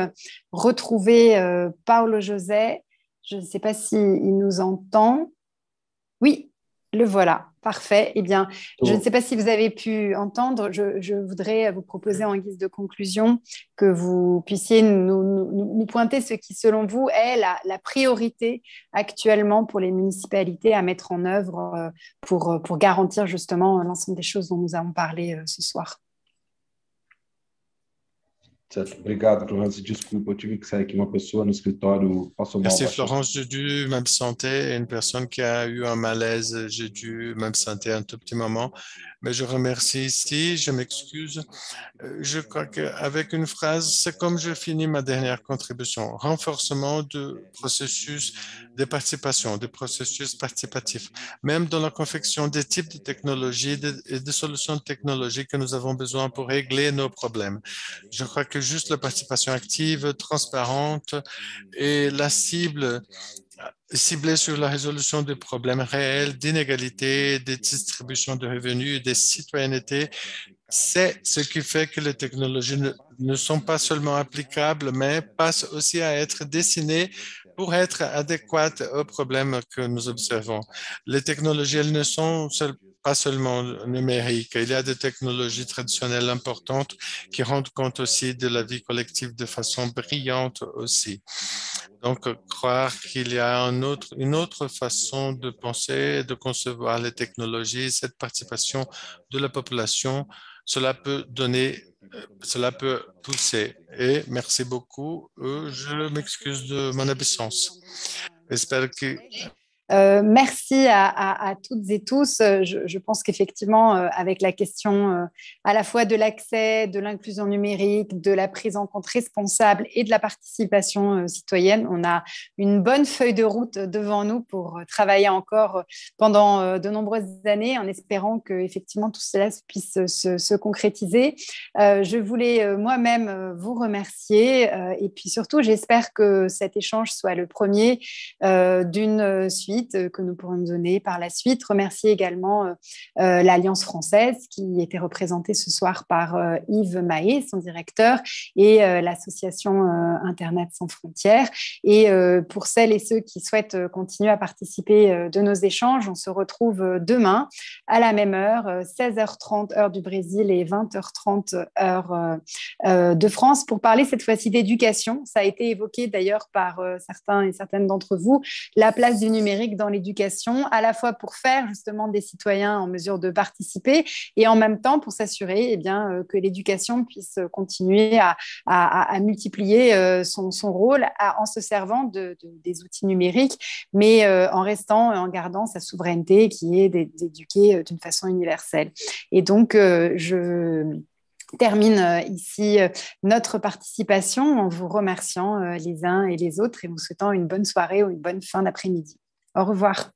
retrouver Paolo José. Je ne sais pas s'il nous entend. Oui, le voilà. Parfait. Eh bien, je ne sais pas si vous avez pu entendre. Je voudrais vous proposer en guise de conclusion que vous puissiez nous pointer ce qui, selon vous, est la priorité actuellement pour les municipalités à mettre en œuvre pour garantir justement l'ensemble des choses dont nous avons parlé ce soir. Certo. Obrigado, Florence. Desculpa, eu tive que sair aqui. Uma pessoa no escritório passou mal. Merci Florence, j'ai dû m'absenter. Une personne qui a eu un malaise, j'ai dû m'absenter un tout petit moment. Mais je remercie ici, je m'excuse. Je crois qu'avec une phrase, c'est comme je finis ma dernière contribution. Renforcement du processus de participation, des processus participatifs. Même dans la confection des types de technologies et de solutions technologiques que nous avons besoin pour régler nos problèmes. Je crois que juste la participation active, transparente et la ciblée sur la résolution des problèmes réels d'inégalité, de distribution de revenus et de citoyenneté, c'est ce qui fait que les technologies ne sont pas seulement applicables, mais passent aussi à être dessinées pour être adéquates aux problèmes que nous observons. Les technologies, elles ne sont pas seulement numériques. Il y a des technologies traditionnelles importantes qui rendent compte aussi de la vie collective de façon brillante aussi. Donc, croire qu'il y a une autre façon de penser, de concevoir les technologies, cette participation de la population, cela peut pousser. Et merci beaucoup. Je m'excuse de mon absence. J'espère que... Merci à toutes et tous. Je pense qu'effectivement, avec la question à la fois de l'accès, de l'inclusion numérique, de la prise en compte responsable et de la participation citoyenne, on a une bonne feuille de route devant nous pour travailler encore pendant de nombreuses années en espérant que effectivement tout cela puisse se concrétiser. Je voulais moi-même vous remercier et puis surtout, j'espère que cet échange soit le premier d'une suite que nous pourrons nous donner par la suite. Remercier également l'Alliance française qui était représentée ce soir par Yves Mahé, son directeur, et l'association Internet sans frontières. Et pour celles et ceux qui souhaitent continuer à participer de nos échanges, on se retrouve demain à la même heure, 16h30 heure du Brésil et 20h30 heure de France, pour parler cette fois-ci d'éducation. Ça a été évoqué d'ailleurs par certains et certaines d'entre vous, la place du numérique dans l'éducation, à la fois pour faire justement des citoyens en mesure de participer et en même temps pour s'assurer que l'éducation puisse continuer à multiplier son rôle en se servant des outils numériques, mais en gardant sa souveraineté qui est d'éduquer d'une façon universelle. Et donc, je termine ici notre participation en vous remerciant les uns et les autres et vous souhaitant une bonne soirée ou une bonne fin d'après-midi. Au revoir.